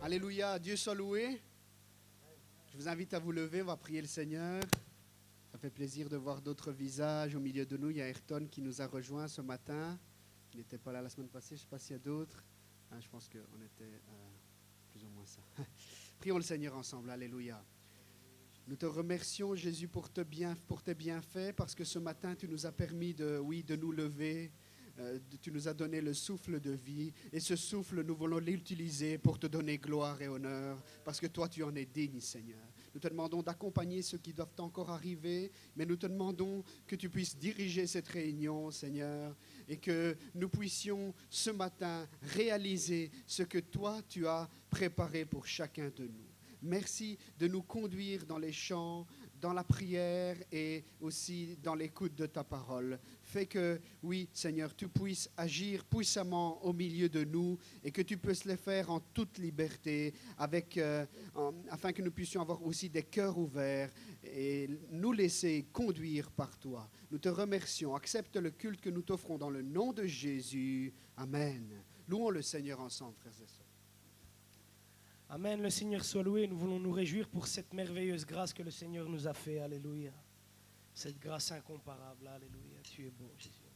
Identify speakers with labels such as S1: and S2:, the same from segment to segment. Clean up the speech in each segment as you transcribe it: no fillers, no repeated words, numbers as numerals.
S1: Alléluia, Dieu soit loué. Je vous invite à vous lever, on va prier le Seigneur. Ça fait plaisir de voir d'autres visages au milieu de nous. Il y a Ayrton qui nous a rejoints ce matin. Il n'était pas là la semaine passée, je ne sais pas s'il y a d'autres. Je pense qu'on était plus ou moins ça. Prions le Seigneur ensemble, alléluia. Nous te remercions, Jésus, pour tes bienfaits, parce que ce matin, tu nous as permis de nous lever. Tu nous as donné le souffle de vie, et ce souffle, nous voulons l'utiliser pour te donner gloire et honneur, parce que toi, tu en es digne, Seigneur. Nous te demandons d'accompagner ceux qui doivent encore arriver, mais nous te demandons que tu puisses diriger cette réunion, Seigneur, et que nous puissions ce matin réaliser ce que toi, tu as préparé pour chacun de nous. Merci de nous conduire dans les chants, dans la prière et aussi dans l'écoute de ta parole. Fais que, oui, Seigneur, tu puisses agir puissamment au milieu de nous et que tu puisses le faire en toute liberté, afin que nous puissions avoir aussi des cœurs ouverts et nous laisser conduire par toi. Nous te remercions. Accepte le culte que nous t'offrons dans le nom de Jésus. Amen. Louons le Seigneur ensemble, frères et sœurs.
S2: Amen, le Seigneur soit loué. Nous voulons nous réjouir pour cette merveilleuse grâce que le Seigneur nous a fait. Alléluia. Cette grâce incomparable. Alléluia. Tu es bon, Jésus.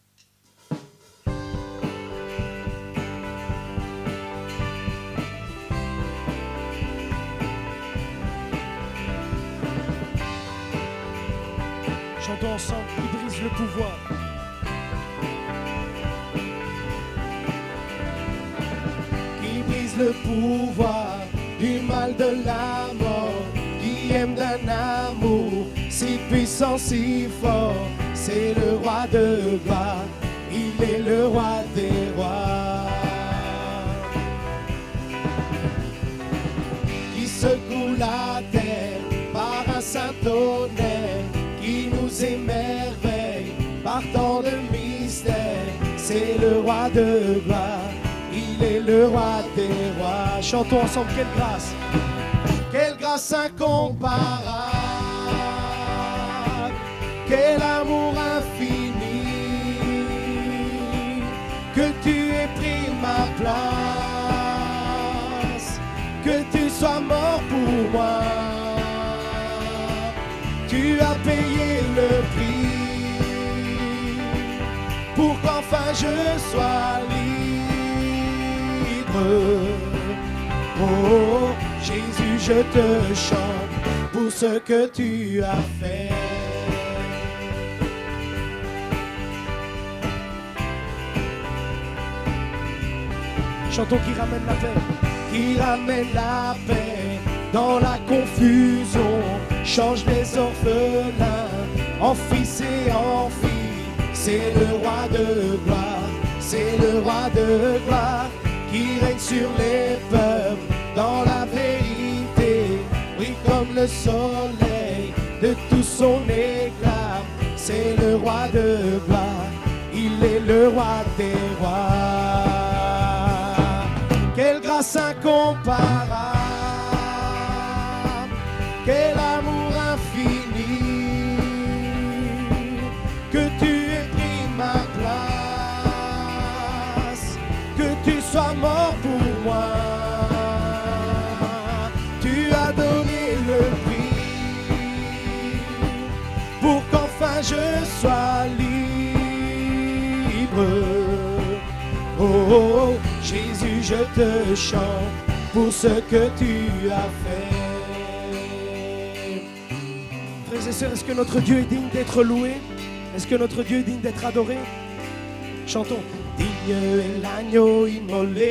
S2: Chantons ensemble, qui brise le pouvoir.
S3: Qui brise le pouvoir du mal de la mort, qui aime d'un amour si puissant, si fort. C'est le roi de gloire, il est le roi des rois. Qui secoue la terre par un saint tonnerre, qui nous émerveille par tant de mystères. C'est le roi de gloire, il est le roi des rois.
S2: Chantons ensemble,
S3: quelle grâce incomparable, quel amour infini, que tu aies pris ma place, que tu sois mort pour moi. Tu as payé le prix pour qu'enfin je sois libre. Oh, Jésus, je te chante pour ce que tu as fait.
S2: Chantons qui ramène la paix.
S3: Qui ramène la paix dans la confusion, change les orphelins en fils et en filles. C'est le roi de gloire, c'est le roi de gloire, qui règne sur les peuples dans la vérité, brille comme le soleil de tout son éclat. C'est le roi de gloire, il est le roi des rois. Quelle grâce incomparable, quel amour infini, que tu aies pris ma place, que tu sois mort pour moi. Tu as donné le prix pour qu'enfin je sois libre. Oh, oh, oh, Jésus, je te chante pour ce que tu as fait.
S2: Frères et sœurs, est-ce que notre Dieu est digne d'être loué? Est-ce que notre Dieu est digne d'être adoré? Chantons.
S3: Digne est l'agneau immolé,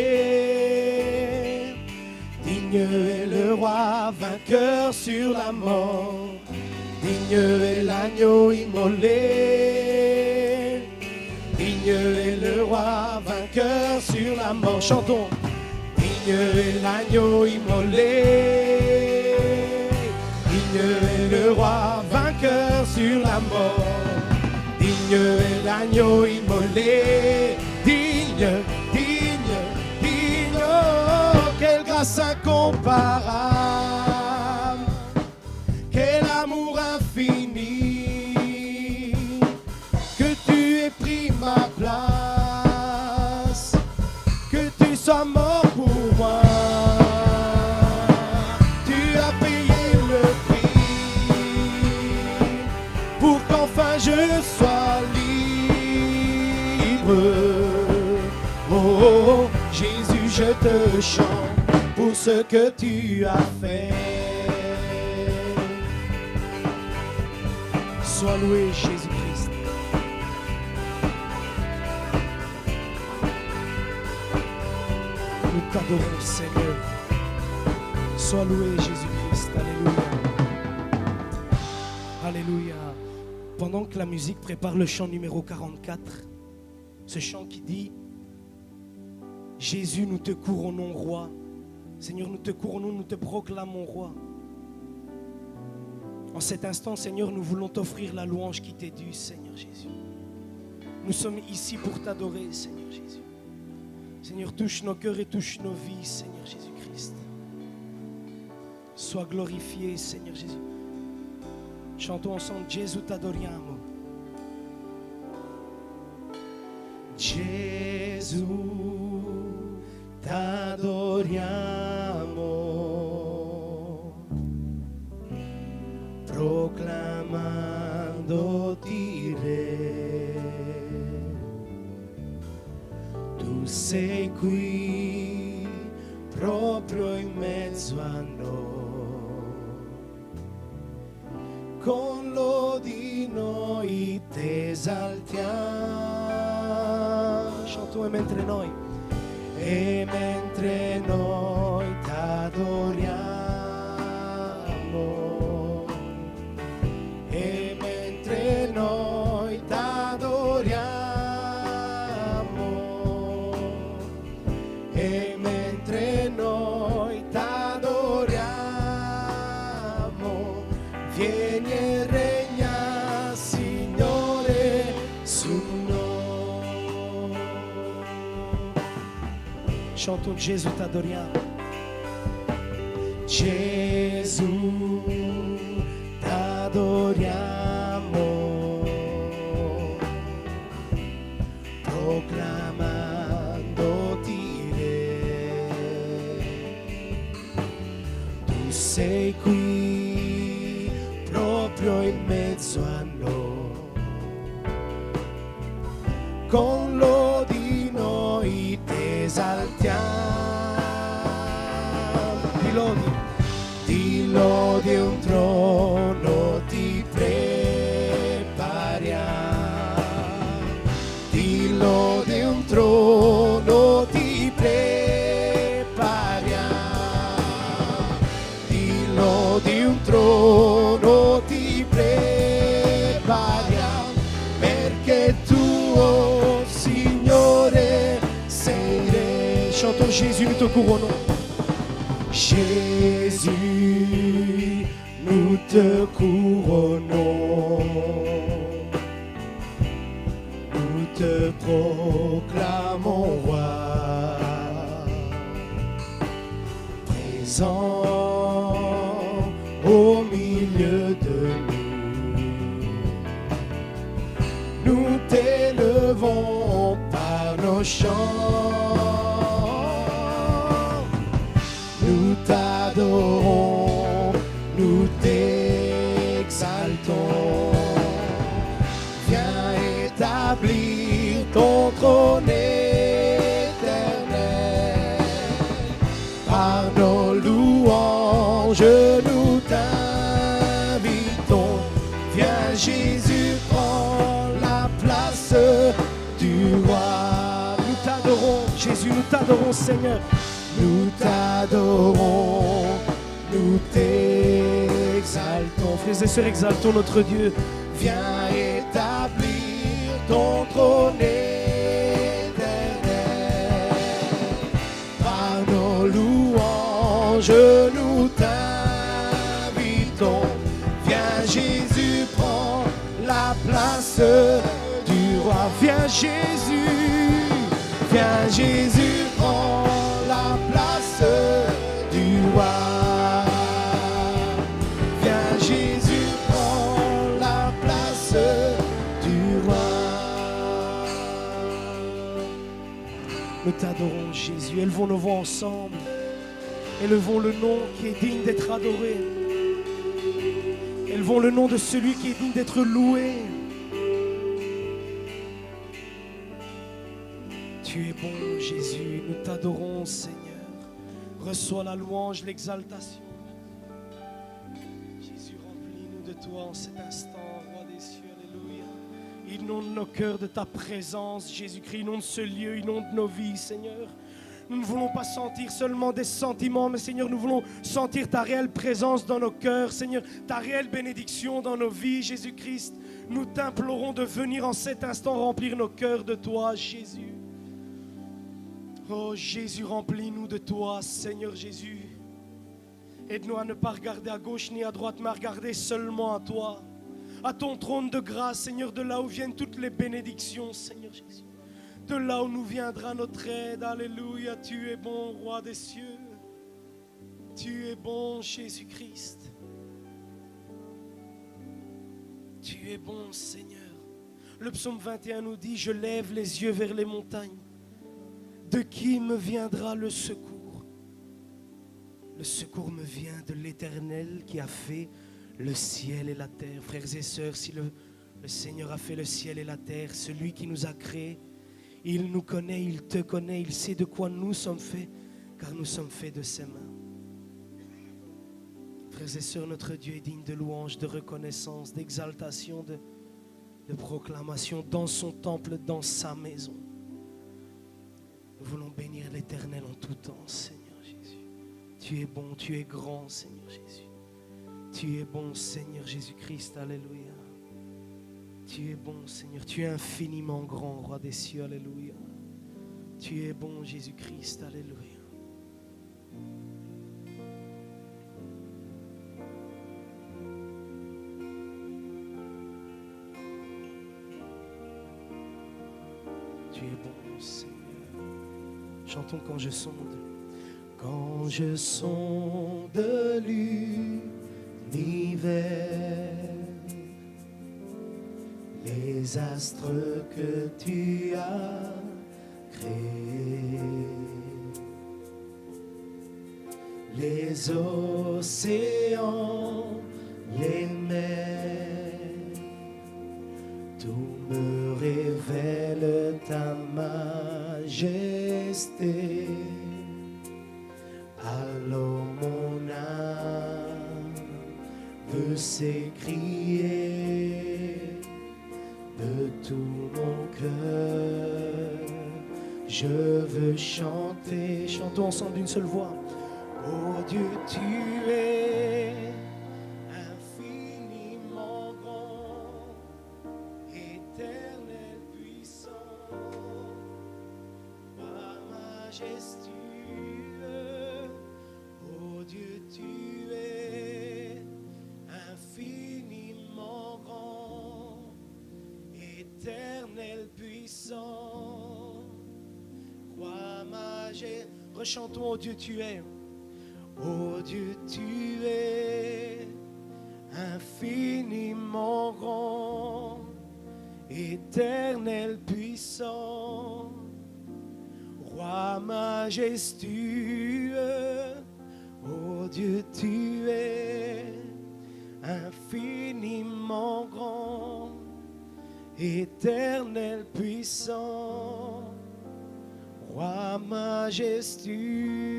S3: digne est le roi vainqueur sur la mort. Digne est l'agneau immolé, digne est le roi vainqueur sur la mort.
S2: Chantons.
S3: Digne est l'agneau immolé, digne est le roi vainqueur sur la mort. Digne est l'agneau immolé, digne, digne, digne. Oh, quelle grâce incomparable, quel amour infini, que tu aies pris ma place, que tu sois mort pour moi. pour ce que tu as fait.
S2: Sois loué, Jésus-Christ. Nous t'adorons, Seigneur. Sois loué, Jésus-Christ. Alléluia. Alléluia. Pendant que la musique prépare le chant numéro 44, ce chant qui dit « Jésus, nous te couronnons roi. Seigneur, nous te couronnons, nous te proclamons roi. » En cet instant, Seigneur, nous voulons t'offrir la louange qui t'est due, Seigneur Jésus. Nous sommes ici pour t'adorer, Seigneur Jésus. Seigneur, touche nos cœurs et touche nos vies, Seigneur Jésus-Christ. Sois glorifié, Seigneur Jésus. Chantons ensemble, Jésus t'adoriamo.
S3: Gesù, t'adoriamo, proclamandoti Re. Tu sei qui, proprio in mezzo a noi, con lodi noi t'esaltiamo.
S2: Chantons et mentre noi.
S3: E mentre noi t'adoriamo, e mentre noi t'adoriamo, e mentre noi t'adoriamo, vieni e regna, Signore, su noi.
S2: Chantons Jésus t'adoriamo.
S3: Gesù, t'adoriamo, proclamandoti Re. Tu sei qui, proprio in mezzo a noi, con lodi noi t'esaltiamo. Di lodi un trono ti prepariamo, di lodi un trono ti prepariamo, di lodi un trono ti prepariamo, perché tuo Signore sei Re.
S2: Chantons Jésus, nous te couronnons.
S3: Jésus, nous te couronnons, nous te proclamons roi, présent au milieu de nous. Nous t'élevons par nos chants. Nous t'adorons, nous t'exaltons. Viens établir ton trône éternel. Par nos louanges, nous t'invitons. Viens Jésus, prends la place du roi.
S2: Nous t'adorons, Jésus, nous t'adorons, Seigneur.
S3: Nous t'adorons, nous t'exaltons.
S2: Frères et sœurs, exaltons notre Dieu.
S3: Viens établir ton trône éternel. Par nos louanges, nous t'invitons. Viens Jésus, prends la place du roi. Viens Jésus, prends la place du roi. Viens Jésus, prends la place du roi.
S2: Nous t'adorons, Jésus. Élevons nos voix ensemble. Élevons le nom qui est digne d'être adoré. Élevons le nom de celui qui est digne d'être loué. Tu es bon, Jésus. Nous t'adorons, Seigneur. Reçois la louange, l'exaltation. Jésus, remplis-nous de toi en cet instant, roi des cieux. Alléluia. Inonde nos cœurs de ta présence, Jésus-Christ. Inonde ce lieu, inonde nos vies, Seigneur. Nous ne voulons pas sentir seulement des sentiments, mais Seigneur, nous voulons sentir ta réelle présence dans nos cœurs, Seigneur, ta réelle bénédiction dans nos vies, Jésus-Christ. Nous t'implorons de venir en cet instant remplir nos cœurs de toi, Jésus. Oh Jésus, remplis-nous de toi, Seigneur Jésus. Aide-nous à ne pas regarder à gauche ni à droite, mais à regarder seulement à toi, à ton trône de grâce, Seigneur, de là où viennent toutes les bénédictions, Seigneur Jésus. De là où nous viendra notre aide. Alléluia, tu es bon, roi des cieux. Tu es bon, Jésus-Christ. Tu es bon, Seigneur. Le psaume 21 nous dit, je lève les yeux vers les montagnes. De qui me viendra le secours? Le secours me vient de l'Éternel qui a fait le ciel et la terre. Frères et sœurs, si le Seigneur a fait le ciel et la terre, celui qui nous a créés, il nous connaît, il te connaît, il sait de quoi nous sommes faits, car nous sommes faits de ses mains. Frères et sœurs, notre Dieu est digne de louange, de reconnaissance, d'exaltation, de proclamation dans son temple, dans sa maison. Nous voulons bénir l'Éternel en tout temps, Seigneur Jésus. Tu es bon, tu es grand, Seigneur Jésus. Tu es bon, Seigneur Jésus-Christ, alléluia. Tu es bon, Seigneur, tu es infiniment grand, roi des cieux, alléluia. Tu es bon, Jésus-Christ, alléluia. Tu es bon, Seigneur. Chantons quand je sonde.
S3: Quand je sonde l'univers, les astres que tu as créés, les océans, les mers, tout me révèle ta majesté. Alors mon âme veut s'écrier de tout mon cœur, je veux chanter.
S2: Chantons ensemble d'une seule voix.
S3: Oh Dieu, tu es infiniment grand, éternel, puissant, roi majestueux. Oh Dieu, tu es infiniment grand, éternel, puissant, roi majestueux.
S2: Rechantons, oh Dieu, tu es.
S3: Oh Dieu, tu es infiniment grand, éternel, puissant, roi majestueux. Oh Dieu, tu es infiniment grand, éternel, puissant, roi majestueux.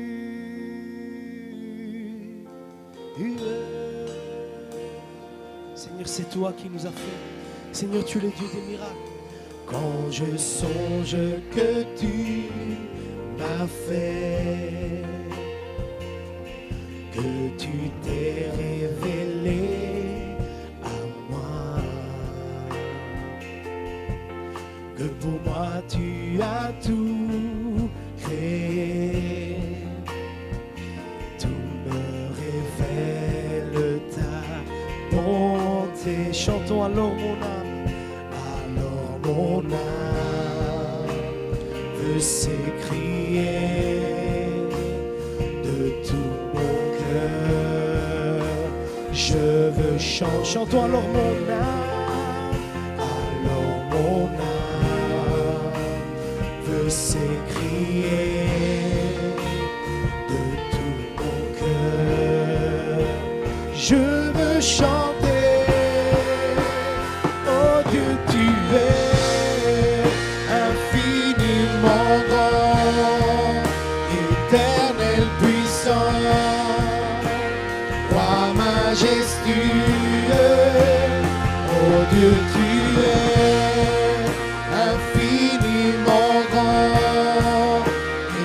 S2: Seigneur, c'est toi qui nous as fait. Seigneur, tu es le Dieu des miracles.
S3: Quand je songe que tu m'as fait, que tu t'es révélé à moi, que pour moi tu as tout créé, tout me révèle ta bonté.
S2: Chantons alors mon âme.
S3: Alors mon âme veut s'écrier de tout mon cœur, je veux chanter.
S2: Chantons alors mon âme.
S3: Alors mon âme veut s'écrier de tout mon cœur, je veux chanter. Oh Dieu, tu es infiniment grand, éternel, puissant. majestueux. Oh Dieu, tu es infiniment grand,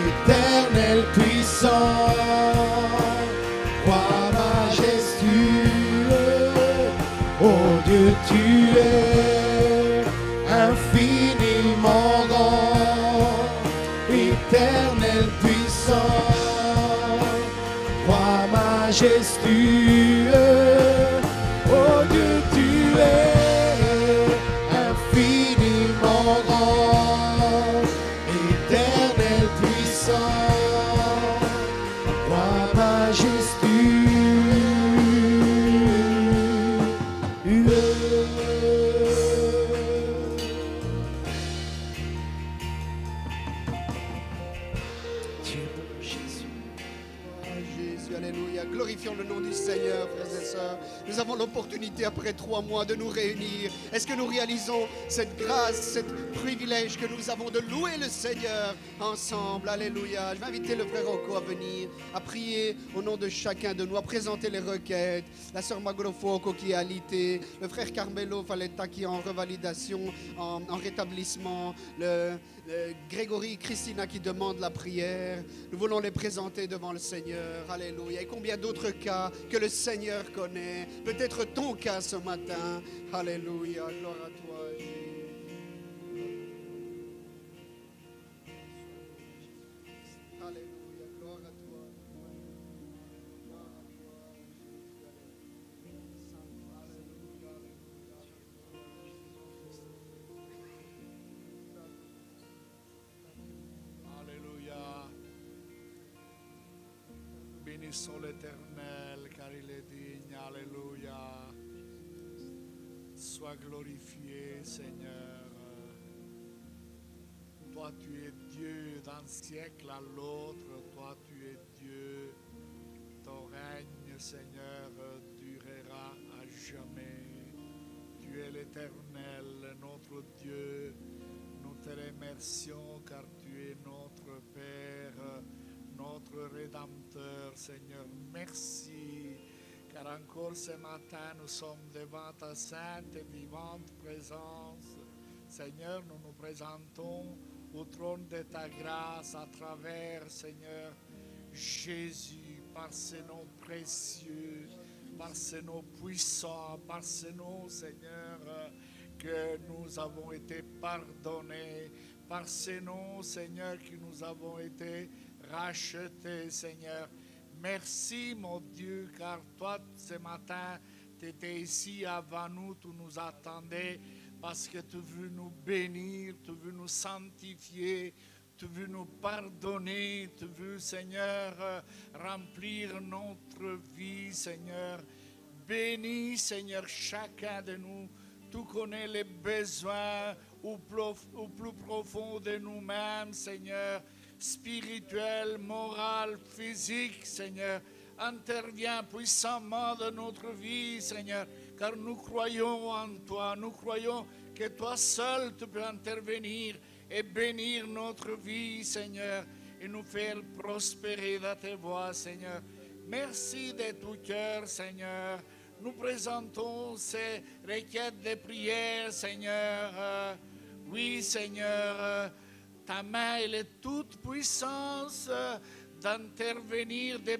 S3: éternel puissant, roi majestueux. Oh Dieu, tu es infiniment grand, éternel puissant, roi majestueux. Oh Dieu, tu es infiniment grand, éternel puissant, roi
S1: Jésus, alléluia. Glorifions le nom du Seigneur, frères et sœurs. Nous avons l'opportunité, après 3 mois, de nous réunir. Est-ce que nous réalisons cette grâce, ce privilège que nous avons de louer le Seigneur ensemble? Alléluia. Je vais inviter le frère Rocco à venir, à prier au nom de chacun de nous, à présenter les requêtes. La sœur Magrofoco qui est alitée, le frère Carmelo Faletta qui est en revalidation, en rétablissement, le Grégory Christina qui demande la prière. Nous voulons les présenter devant le Seigneur. Alléluia. Et combien d'autres cas que le Seigneur connaît. Peut-être ton cas ce matin. Alléluia. Gloire à toi, Jésus. Alléluia. Gloire à toi. Gloire à toi, Jésus. Alléluia.
S4: Alléluia. Bénissons l'Éternel car il est digne. Alléluia. Sois glorifié, Seigneur. Toi, tu es Dieu d'un siècle à l'autre. Toi, tu es Dieu. Ton règne, Seigneur, durera à jamais. Tu es l'Éternel, notre Dieu. Nous te remercions car tu es notre Père, notre Rédempteur, Seigneur. Merci, car encore ce matin, nous sommes devant ta sainte et vivante présence. Seigneur, nous nous présentons au trône de ta grâce à travers, Seigneur, Jésus, par ces noms précieux, par ces noms puissants, par ces noms, Seigneur, que nous avons été pardonnés, par ces noms, Seigneur, que nous avons été rachetés, Seigneur. Merci, mon Dieu, car toi, ce matin, tu étais ici avant nous, tu nous attendais, parce que tu veux nous bénir, tu veux nous sanctifier, tu veux nous pardonner, tu veux, Seigneur, remplir notre vie, Seigneur. Bénis, Seigneur, chacun de nous. Tu connais les besoins au plus profond de nous-mêmes, Seigneur, spirituel, moral, physique, Seigneur. Interviens puissamment dans notre vie, Seigneur, car nous croyons en toi. Nous croyons que toi seul tu peux intervenir et bénir notre vie, Seigneur, et nous faire prospérer dans tes voies, Seigneur. Merci de tout cœur, Seigneur. Nous présentons ces requêtes de prière, Seigneur. Oui, Seigneur, ta main, elle est toute puissance d'intervenir, de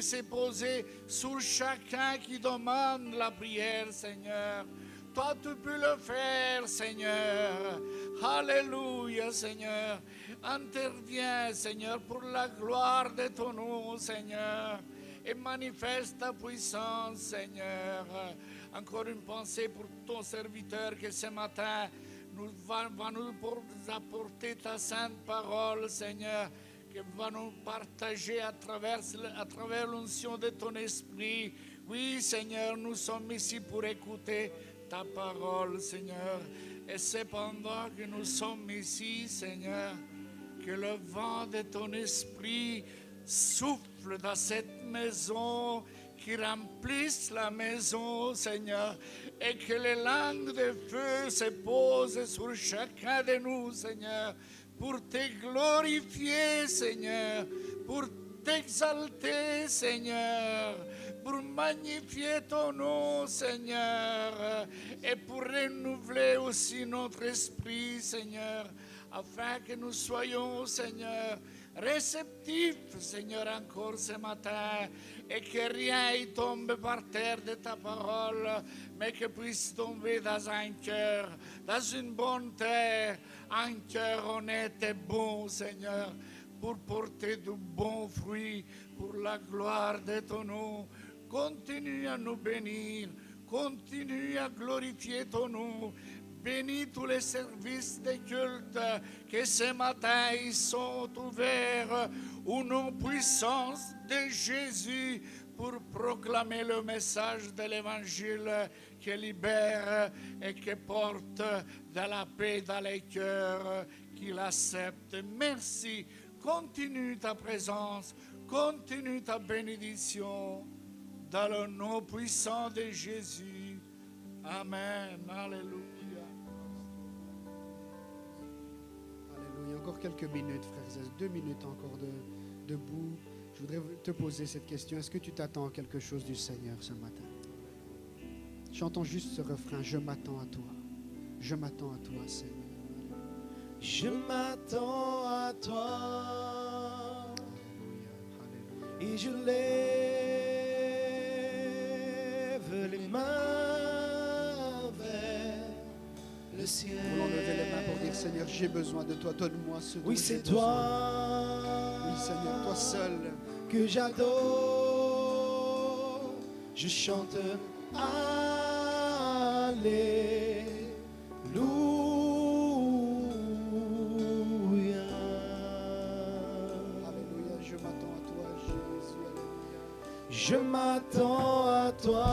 S4: se poser sur chacun qui demande la prière, Seigneur. Toi, tu peux le faire, Seigneur. Alléluia, Seigneur. Interviens, Seigneur, pour la gloire de ton nom, Seigneur. Et manifeste ta puissance, Seigneur. Encore une pensée pour ton serviteur que ce matin va nous apporter ta sainte parole, Seigneur, qui va nous partager à travers l'onction de ton esprit. Oui, Seigneur, nous sommes ici pour écouter ta parole, Seigneur. Et cependant que nous sommes ici, Seigneur, que le vent de ton esprit souffle dans cette maison, qui remplisse la maison, Seigneur, et que les langues de feu se posent sur chacun de nous, Seigneur, pour te glorifier, Seigneur, pour t'exalter, Seigneur, pour magnifier ton nom, Seigneur, et pour renouveler aussi notre esprit, Seigneur, afin que nous soyons, Seigneur, réceptifs, Seigneur, encore ce matin, et que rien ne tombe par terre de ta parole, mais que puisse tomber dans un cœur, dans une bonne terre, un cœur honnête et bon, Seigneur, pour porter de bons fruits, pour la gloire de ton nom. Continue à nous bénir, continue à glorifier ton nom. Bénis tous les services de culte que ce matin ils sont ouverts au nom puissant de Jésus pour proclamer le message de l'Évangile qui libère et qui porte de la paix dans les cœurs qui l'acceptent. Merci. Continue ta présence, continue ta bénédiction dans le nom puissant de Jésus. Amen. Alléluia.
S1: Alléluia. Encore quelques minutes, frères et 2 minutes encore debout. Je voudrais te poser cette question. Est-ce que tu t'attends à quelque chose du Seigneur ce matin? Chantons juste ce refrain. Je m'attends à toi. Je m'attends à toi, Seigneur.
S3: Je m'attends à toi.
S1: Alléluia.
S3: Et je lève les mains vers le ciel.
S1: Nous voulons lever les mains pour dire, Seigneur, j'ai besoin de toi. Donne-moi ce dont
S3: Oui,
S1: j'ai
S3: c'est
S1: besoin.
S3: toi.
S1: Oui, Seigneur, toi seul.
S3: Que j'adore. Je chante Alléluia.
S1: Alléluia. Je m'attends à toi, Jésus. Alléluia.
S3: Je m'attends à toi.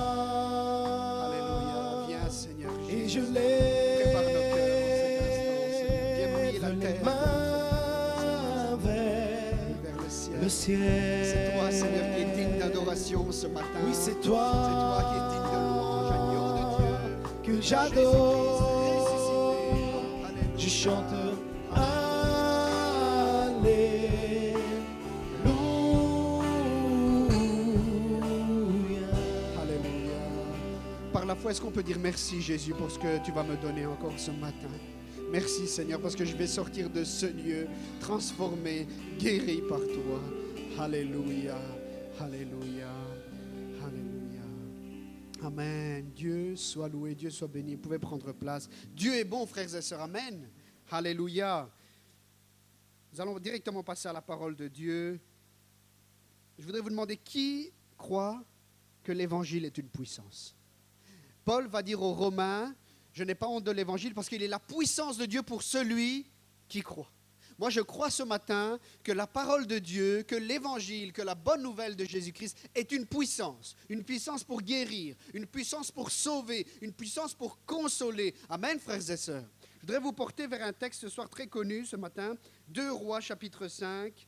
S1: Alléluia. Viens, Seigneur.
S3: Et
S1: Jésus.
S3: je lève
S1: Prépare nos cœurs en cet instant, Seigneur. Viens mouiller la
S3: les
S1: terre.
S3: mains vers
S1: Vers le ciel.
S3: le ciel.
S1: C'est toi, Seigneur, qui est digne d'adoration ce matin.
S3: Oui, c'est toi.
S1: C'est toi qui es digne de louange, agneau de Dieu.
S3: Que
S1: Jésus-Christ
S3: j'adore.
S1: ressuscité. Alléluia.
S3: Je chante Alléluia.
S1: Alléluia. Par la foi, est-ce qu'on peut dire merci, Jésus, pour ce que tu vas me donner encore ce matin? Merci, Seigneur, parce que je vais sortir de ce lieu transformé, guéri par toi. Alléluia. Alléluia. Alléluia. Amen. Dieu soit loué, Dieu soit béni. Vous pouvez prendre place. Dieu est bon, frères et sœurs. Amen. Alléluia. Nous allons directement passer à la parole de Dieu. Je voudrais vous demander qui croit que l'évangile est une puissance. Paul va dire aux Romains, je n'ai pas honte de l'évangile parce qu'il est la puissance de Dieu pour celui qui croit. Moi, je crois ce matin que la parole de Dieu, que l'évangile, que la bonne nouvelle de Jésus-Christ est une puissance pour guérir, une puissance pour sauver, une puissance pour consoler. Amen, frères et sœurs. Je voudrais vous porter vers un texte ce soir très connu ce matin, 2 Rois chapitre 5.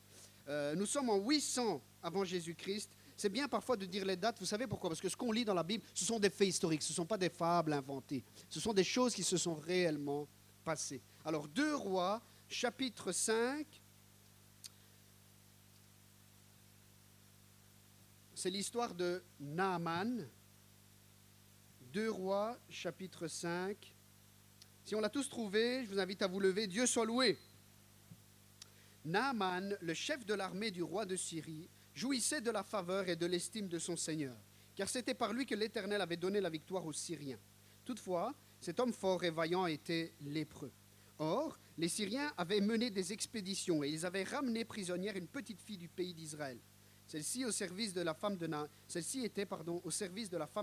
S1: Nous sommes en 800 avant Jésus-Christ. C'est bien parfois de dire les dates, vous savez pourquoi? Parce que ce qu'on lit dans la Bible, ce sont des faits historiques, ce ne sont pas des fables inventées. Ce sont des choses qui se sont réellement passées. Alors 2 Rois chapitre 5, c'est l'histoire de Naaman. 2 Rois chapitre 5. Si on l'a tous trouvé, je vous invite à vous lever. Dieu soit loué. Naaman, le chef de l'armée du roi de Syrie, jouissait de la faveur et de l'estime de son Seigneur, car c'était par lui que l'Éternel avait donné la victoire aux Syriens. Toutefois, cet homme fort et vaillant était lépreux. Or, les Syriens avaient mené des expéditions et ils avaient ramené prisonnière une petite fille du pays d'Israël. Celle-ci était au service de la femme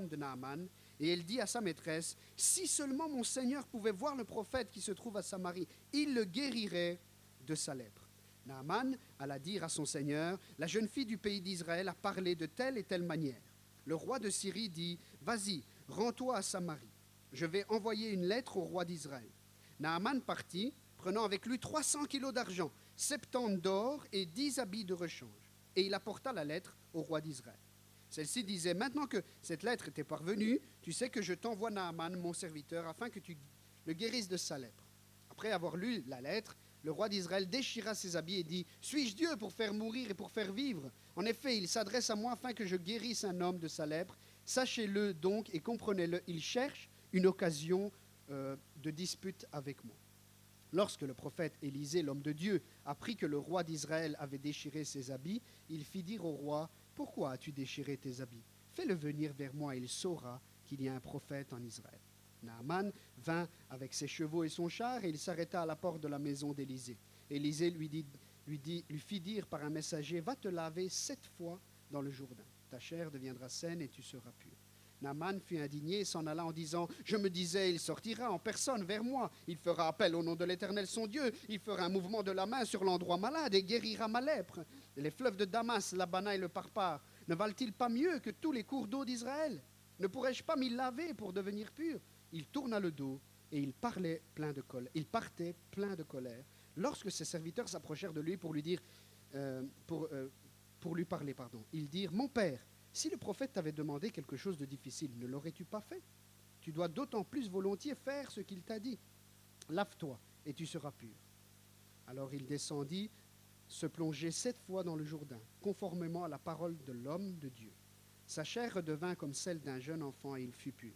S1: de Naaman, et elle dit à sa maîtresse, « Si seulement mon Seigneur pouvait voir le prophète qui se trouve à Samarie, il le guérirait de sa lèpre. » Naaman alla dire à son Seigneur, « La jeune fille du pays d'Israël a parlé de telle et telle manière. » Le roi de Syrie dit, « Vas-y, rends-toi à Samarie. Je vais envoyer une lettre au roi d'Israël. » Naaman partit, prenant avec lui 300 kilos d'argent, 70 d'or et 10 habits de rechange. Et il apporta la lettre au roi d'Israël. Celle-ci disait, « Maintenant que cette lettre était parvenue, tu sais que je t'envoie Naaman, mon serviteur, afin que tu le guérisses de sa lèpre. » Après avoir lu la lettre, Le roi d'Israël déchira ses habits et dit « Suis-je Dieu pour faire mourir et pour faire vivre ? En effet, il s'adresse à moi afin que je guérisse un homme de sa lèpre. Sachez-le donc et comprenez-le, il cherche une occasion de dispute avec moi. » Lorsque le prophète Élisée, l'homme de Dieu, apprit que le roi d'Israël avait déchiré ses habits, il fit dire au roi « Pourquoi as-tu déchiré tes habits ? Fais-le venir vers moi, il saura qu'il y a un prophète en Israël. » Naaman vint avec ses chevaux et son char, et il s'arrêta à la porte de la maison d'Élisée. Élisée lui fit dire par un messager « Va te laver 7 fois dans le Jourdain. Ta chair deviendra saine et tu seras pur. » Naaman fut indigné et s'en alla en disant « Je me disais, il sortira en personne vers moi. Il fera appel au nom de l'Éternel son Dieu. Il fera un mouvement de la main sur l'endroit malade et guérira ma lèpre. Les fleuves de Damas, l'Abana et le Parpar, ne valent-ils pas mieux que tous les cours d'eau d'Israël? Ne pourrais-je pas m'y laver pour devenir pur ?» Il tourna le dos et il partait plein de colère. Lorsque ses serviteurs s'approchèrent de lui pour lui parler, ils dirent « Mon père, si le prophète t'avait demandé quelque chose de difficile, ne l'aurais-tu pas fait? Tu dois d'autant plus volontiers faire ce qu'il t'a dit. Lave-toi et tu seras pur. » Alors il descendit, se plongeait 7 fois dans le Jourdain, conformément à la parole de l'homme de Dieu. Sa chair redevint comme celle d'un jeune enfant et il fut pur.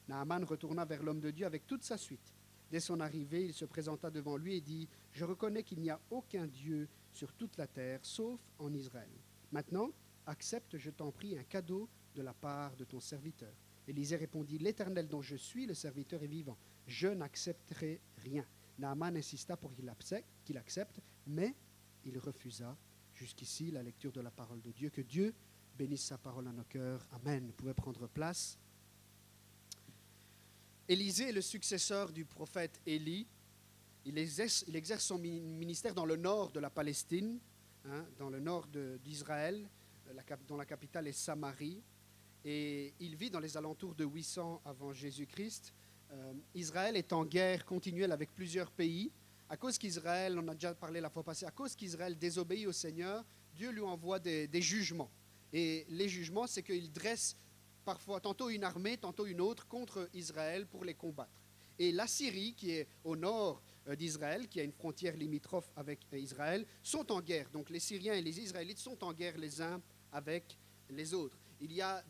S1: Naaman retourna vers l'homme de Dieu avec toute sa suite. Dès son arrivée, il se présenta devant lui et dit « Je reconnais qu'il n'y a aucun Dieu sur toute la terre, sauf en Israël. Maintenant, accepte, je t'en prie, un cadeau de la part de ton serviteur. » Élisée répondit « L'Éternel dont je suis le serviteur est vivant. Je n'accepterai rien. » Naaman insista pour qu'il accepte, mais il refusa. Jusqu'ici, la lecture de la parole de Dieu. Que Dieu bénisse sa parole à nos cœurs. Amen. Vous pouvez prendre place. Élisée est le successeur du prophète Élie. Il exerce son ministère dans le nord de la Palestine, dans le nord d'Israël, dont la capitale est Samarie. Et il vit dans les alentours de 800 avant Jésus-Christ. Israël est en guerre continuelle avec plusieurs pays. À cause qu'Israël, on a déjà parlé la fois passée, à cause qu'Israël désobéit au Seigneur, Dieu lui envoie des jugements. Et les jugements, c'est qu'il dresse parfois tantôt une armée, tantôt une autre contre Israël pour les combattre. Et la Syrie, qui est au nord d'Israël, qui a une frontière limitrophe avec Israël, sont en guerre. Donc les Syriens et les Israélites sont en guerre les uns avec les autres. Il y a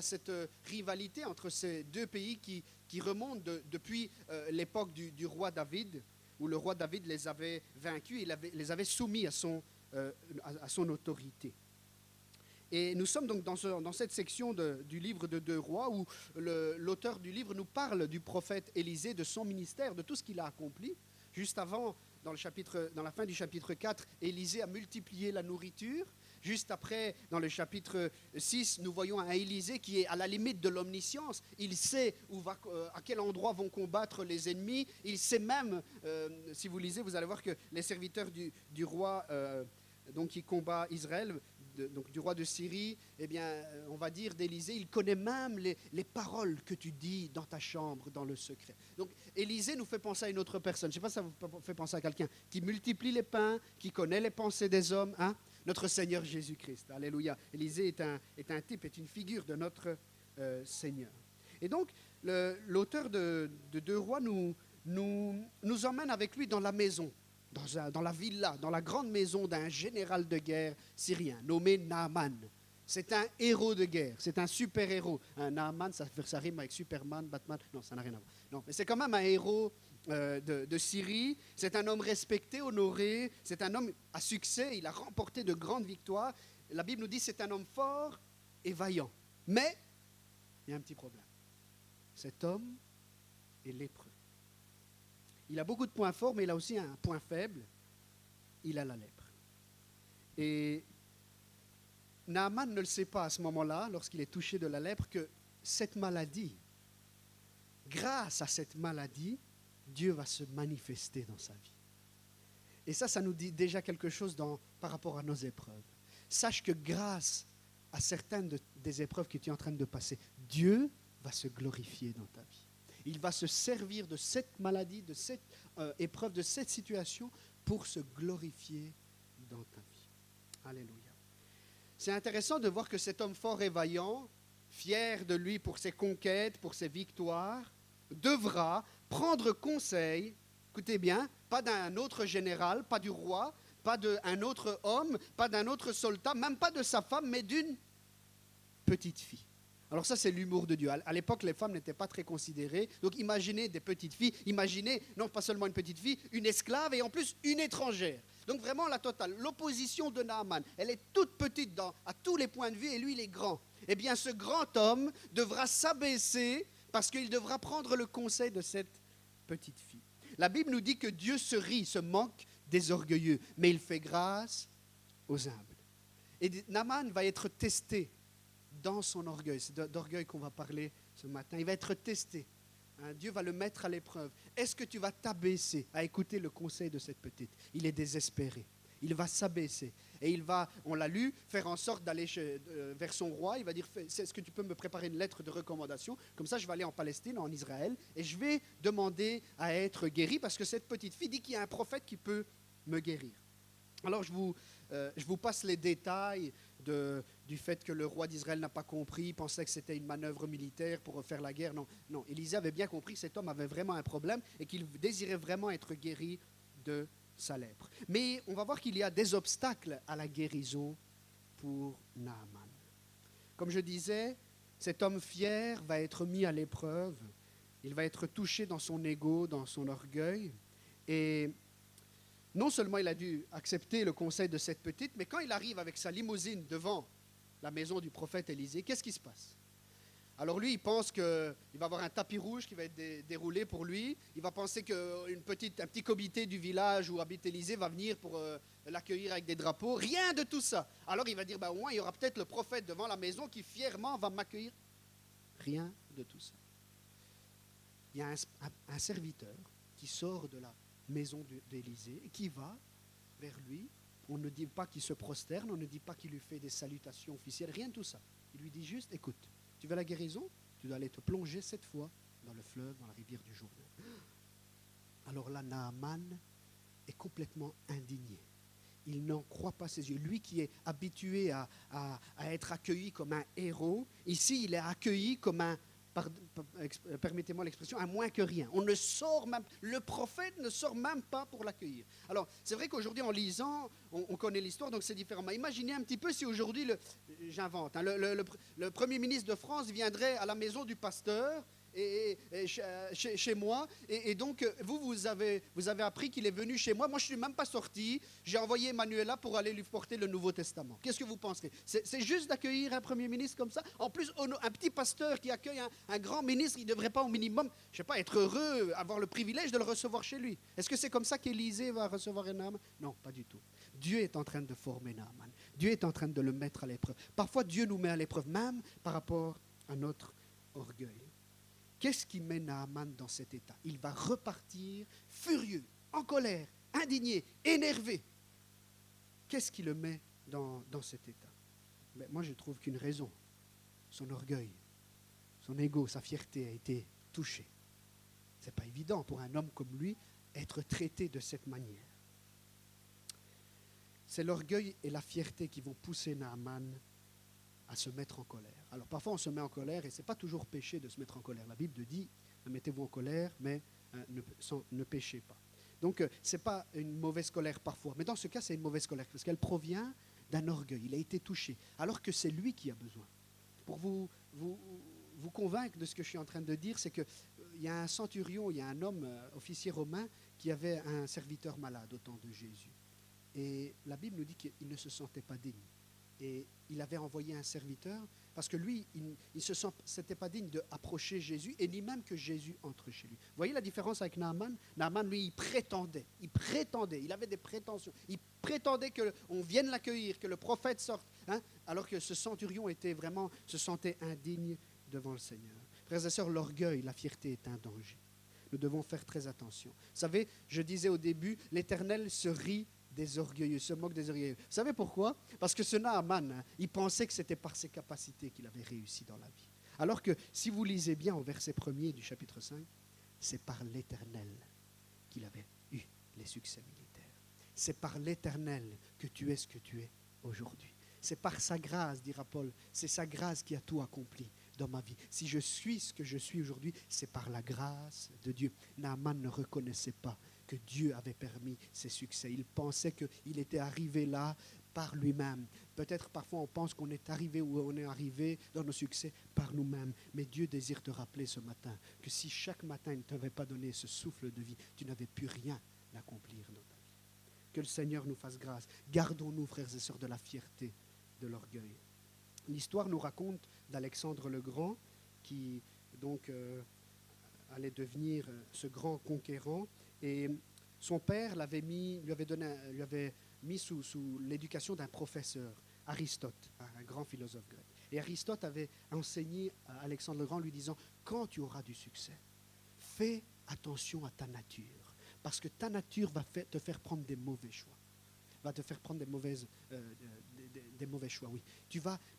S1: cette rivalité entre ces deux pays qui remonte depuis l'époque du roi David, où le roi David les avait vaincus, il les avait soumis à son autorité. Et nous sommes donc dans cette section du livre de 2 Rois où l'auteur du livre nous parle du prophète Élisée, de son ministère, de tout ce qu'il a accompli. Juste avant, dans la fin du chapitre 4, Élisée a multiplié la nourriture. Juste après, dans le chapitre 6, nous voyons un Élisée qui est à la limite de l'omniscience. Il sait à quel endroit vont combattre les ennemis. Il sait même, si vous lisez, vous allez voir que les serviteurs du roi qui combat Israël, donc du roi de Syrie, eh bien, on va dire d'Élisée, il connaît même les paroles que tu dis dans ta chambre, dans le secret. Donc Élisée nous fait penser à une autre personne. Je ne sais pas si ça vous fait penser à quelqu'un qui multiplie les pains, qui connaît les pensées des hommes, notre Seigneur Jésus-Christ. Alléluia. Élisée est un type, est une figure de notre Seigneur. Et donc, l'auteur de 2 Rois nous emmène avec lui dans la maison, dans la villa, dans la grande maison d'un général de guerre syrien nommé Naaman. C'est un héros de guerre, c'est un super-héros. Naaman, ça rime avec Superman, Batman. Non, ça n'a rien à voir. Non, mais c'est quand même un héros de Syrie. C'est un homme respecté, honoré. C'est un homme à succès. Il a remporté de grandes victoires. La Bible nous dit que c'est un homme fort et vaillant. Mais il y a un petit problème. Cet homme est lépreux. Il a beaucoup de points forts, mais il a aussi un point faible. Il a la lèpre. Et Naaman ne le sait pas à ce moment-là, lorsqu'il est touché de la lèpre, que cette maladie, grâce à cette maladie, Dieu va se manifester dans sa vie. Et ça nous dit déjà quelque chose par rapport à nos épreuves. Sache que grâce à certaines des épreuves que tu es en train de passer, Dieu va se glorifier dans ta vie. Il va se servir de cette maladie, de cette épreuve, de cette situation pour se glorifier dans ta vie. Alléluia. C'est intéressant de voir que cet homme fort et vaillant, fier de lui pour ses conquêtes, pour ses victoires, devra prendre conseil écoutez bien, pas d'un autre général, pas du roi, pas d'un autre homme, pas d'un autre soldat, même pas de sa femme, mais d'une petite fille. Alors ça, c'est l'humour de Dieu. À l'époque, les femmes n'étaient pas très considérées. Donc imaginez des petites filles, imaginez non pas seulement une petite fille, une esclave et en plus une étrangère. Donc vraiment la totale. L'opposition de Naaman, elle est toute petite à tous les points de vue et lui, il est grand. Eh bien, ce grand homme devra s'abaisser parce qu'il devra prendre le conseil de cette petite fille. La Bible nous dit que Dieu se rit, se moque des orgueilleux, mais il fait grâce aux humbles. Et Naaman va être testé dans son orgueil. C'est d'orgueil qu'on va parler ce matin. Il va être testé. Dieu va le mettre à l'épreuve. Est-ce que tu vas t'abaisser à écouter le conseil de cette petite? Il est désespéré. Il va s'abaisser. Et il va, on l'a lu, faire en sorte d'aller vers son roi. Il va dire, est-ce que tu peux me préparer une lettre de recommandation? Comme ça, je vais aller en Palestine, en Israël, et je vais demander à être guéri, parce que cette petite fille dit qu'il y a un prophète qui peut me guérir. Alors, je vous passe les détails du fait que le roi d'Israël n'a pas compris, il pensait que c'était une manœuvre militaire pour faire la guerre. Non, Élisée avait bien compris que cet homme avait vraiment un problème et qu'il désirait vraiment être guéri de sa lèpre. Mais on va voir qu'il y a des obstacles à la guérison pour Naaman. Comme je disais, cet homme fier va être mis à l'épreuve. Il va être touché dans son ego, dans son orgueil. Et non seulement il a dû accepter le conseil de cette petite, mais quand il arrive avec sa limousine devant la maison du prophète Élisée, qu'est-ce qui se passe? Alors lui, il pense qu'il va avoir un tapis rouge qui va être déroulé pour lui. Il va penser qu'un petit comité du village où habite Élisée va venir pour l'accueillir avec des drapeaux. Rien de tout ça. Alors il va dire, au moins il y aura peut-être le prophète devant la maison qui fièrement va m'accueillir. Rien de tout ça. Il y a un serviteur qui sort de la maison d'Élisée et qui va vers lui. On ne dit pas qu'il se prosterne, on ne dit pas qu'il lui fait des salutations officielles, rien de tout ça. Il lui dit juste, écoute, tu veux la guérison? Tu dois aller te plonger 7 fois dans le fleuve, dans la rivière du Jourdain. Alors là, Naaman est complètement indigné. Il n'en croit pas ses yeux. Lui qui est habitué à être accueilli comme un héros, ici, il est accueilli comme permettez-moi l'expression, un moins que rien. Le prophète ne sort même pas pour l'accueillir. Alors, c'est vrai qu'aujourd'hui, en lisant, on connaît l'histoire, donc c'est différent. Mais imaginez un petit peu si aujourd'hui, j'invente, le Premier ministre de France viendrait à la maison du pasteur, et chez moi, et donc vous avez appris qu'il est venu chez moi. Moi, je ne suis même pas sorti. J'ai envoyé Manuela pour aller lui porter le Nouveau Testament. Qu'est-ce que vous penserez? C'est juste d'accueillir un premier ministre comme ça? En plus, un petit pasteur qui accueille un grand ministre, il ne devrait pas au minimum, je ne sais pas, être heureux, avoir le privilège de le recevoir chez lui. Est-ce que c'est comme ça qu'Élisée va recevoir Naaman? Non, pas du tout. Dieu est en train de former Naaman. Dieu est en train de le mettre à l'épreuve. Parfois, Dieu nous met à l'épreuve, même par rapport à notre orgueil. Qu'est-ce qui met Naaman dans cet état? Il va repartir furieux, en colère, indigné, énervé. Qu'est-ce qui le met dans cet état? Moi, je trouve qu'une raison, son orgueil, son ego, sa fierté a été touchée. Ce n'est pas évident pour un homme comme lui être traité de cette manière. C'est l'orgueil et la fierté qui vont pousser Naaman à se mettre en colère. Alors parfois on se met en colère et ce n'est pas toujours péché de se mettre en colère. La Bible dit, mettez-vous en colère, mais ne péchez pas. Donc ce n'est pas une mauvaise colère parfois, mais dans ce cas c'est une mauvaise colère parce qu'elle provient d'un orgueil. Il a été touché, alors que c'est lui qui a besoin. Pour vous convaincre de ce que je suis en train de dire, c'est qu'il y a un centurion, il y a un homme, officier romain, qui avait un serviteur malade au temps de Jésus. Et la Bible nous dit qu'il ne se sentait pas digne. Et il avait envoyé un serviteur parce que lui, il ne se sentait pas digne d'approcher Jésus et ni même que Jésus entre chez lui. Vous voyez la différence avec Naaman? Naaman, lui, il prétendait, il avait des prétentions. Il prétendait qu'on vienne l'accueillir, que le prophète sorte, alors que ce centurion se sentait indigne devant le Seigneur. Frères et sœurs, l'orgueil, la fierté est un danger. Nous devons faire très attention. Vous savez, je disais au début, l'Éternel se rit des orgueilleux, se moque des orgueilleux. Vous savez pourquoi? Parce que ce Naaman, il pensait que c'était par ses capacités qu'il avait réussi dans la vie. Alors que si vous lisez bien au verset 1er du chapitre 5, c'est par l'Éternel qu'il avait eu les succès militaires. C'est par l'Éternel que tu es ce que tu es aujourd'hui. C'est par sa grâce, dira Paul, c'est sa grâce qui a tout accompli dans ma vie. Si je suis ce que je suis aujourd'hui, c'est par la grâce de Dieu. Naaman ne reconnaissait pas que Dieu avait permis ces succès. Il pensait qu'il était arrivé là par lui-même. Peut-être parfois on pense qu'on est arrivé où on est arrivé dans nos succès par nous-mêmes. Mais Dieu désire te rappeler ce matin que si chaque matin il ne t'avait pas donné ce souffle de vie, tu n'avais pu rien accomplir dans ta vie. Que le Seigneur nous fasse grâce. Gardons-nous, frères et sœurs, de la fierté, de l'orgueil. L'histoire nous raconte d'Alexandre le Grand qui donc allait devenir ce grand conquérant. Et son père lui avait mis sous l'éducation d'un professeur, Aristote, un grand philosophe grec. Et Aristote avait enseigné à Alexandre le Grand, lui disant, quand tu auras du succès, fais attention à ta nature, parce que ta nature va te faire prendre des mauvais choix. Va te faire prendre des mauvais choix, oui.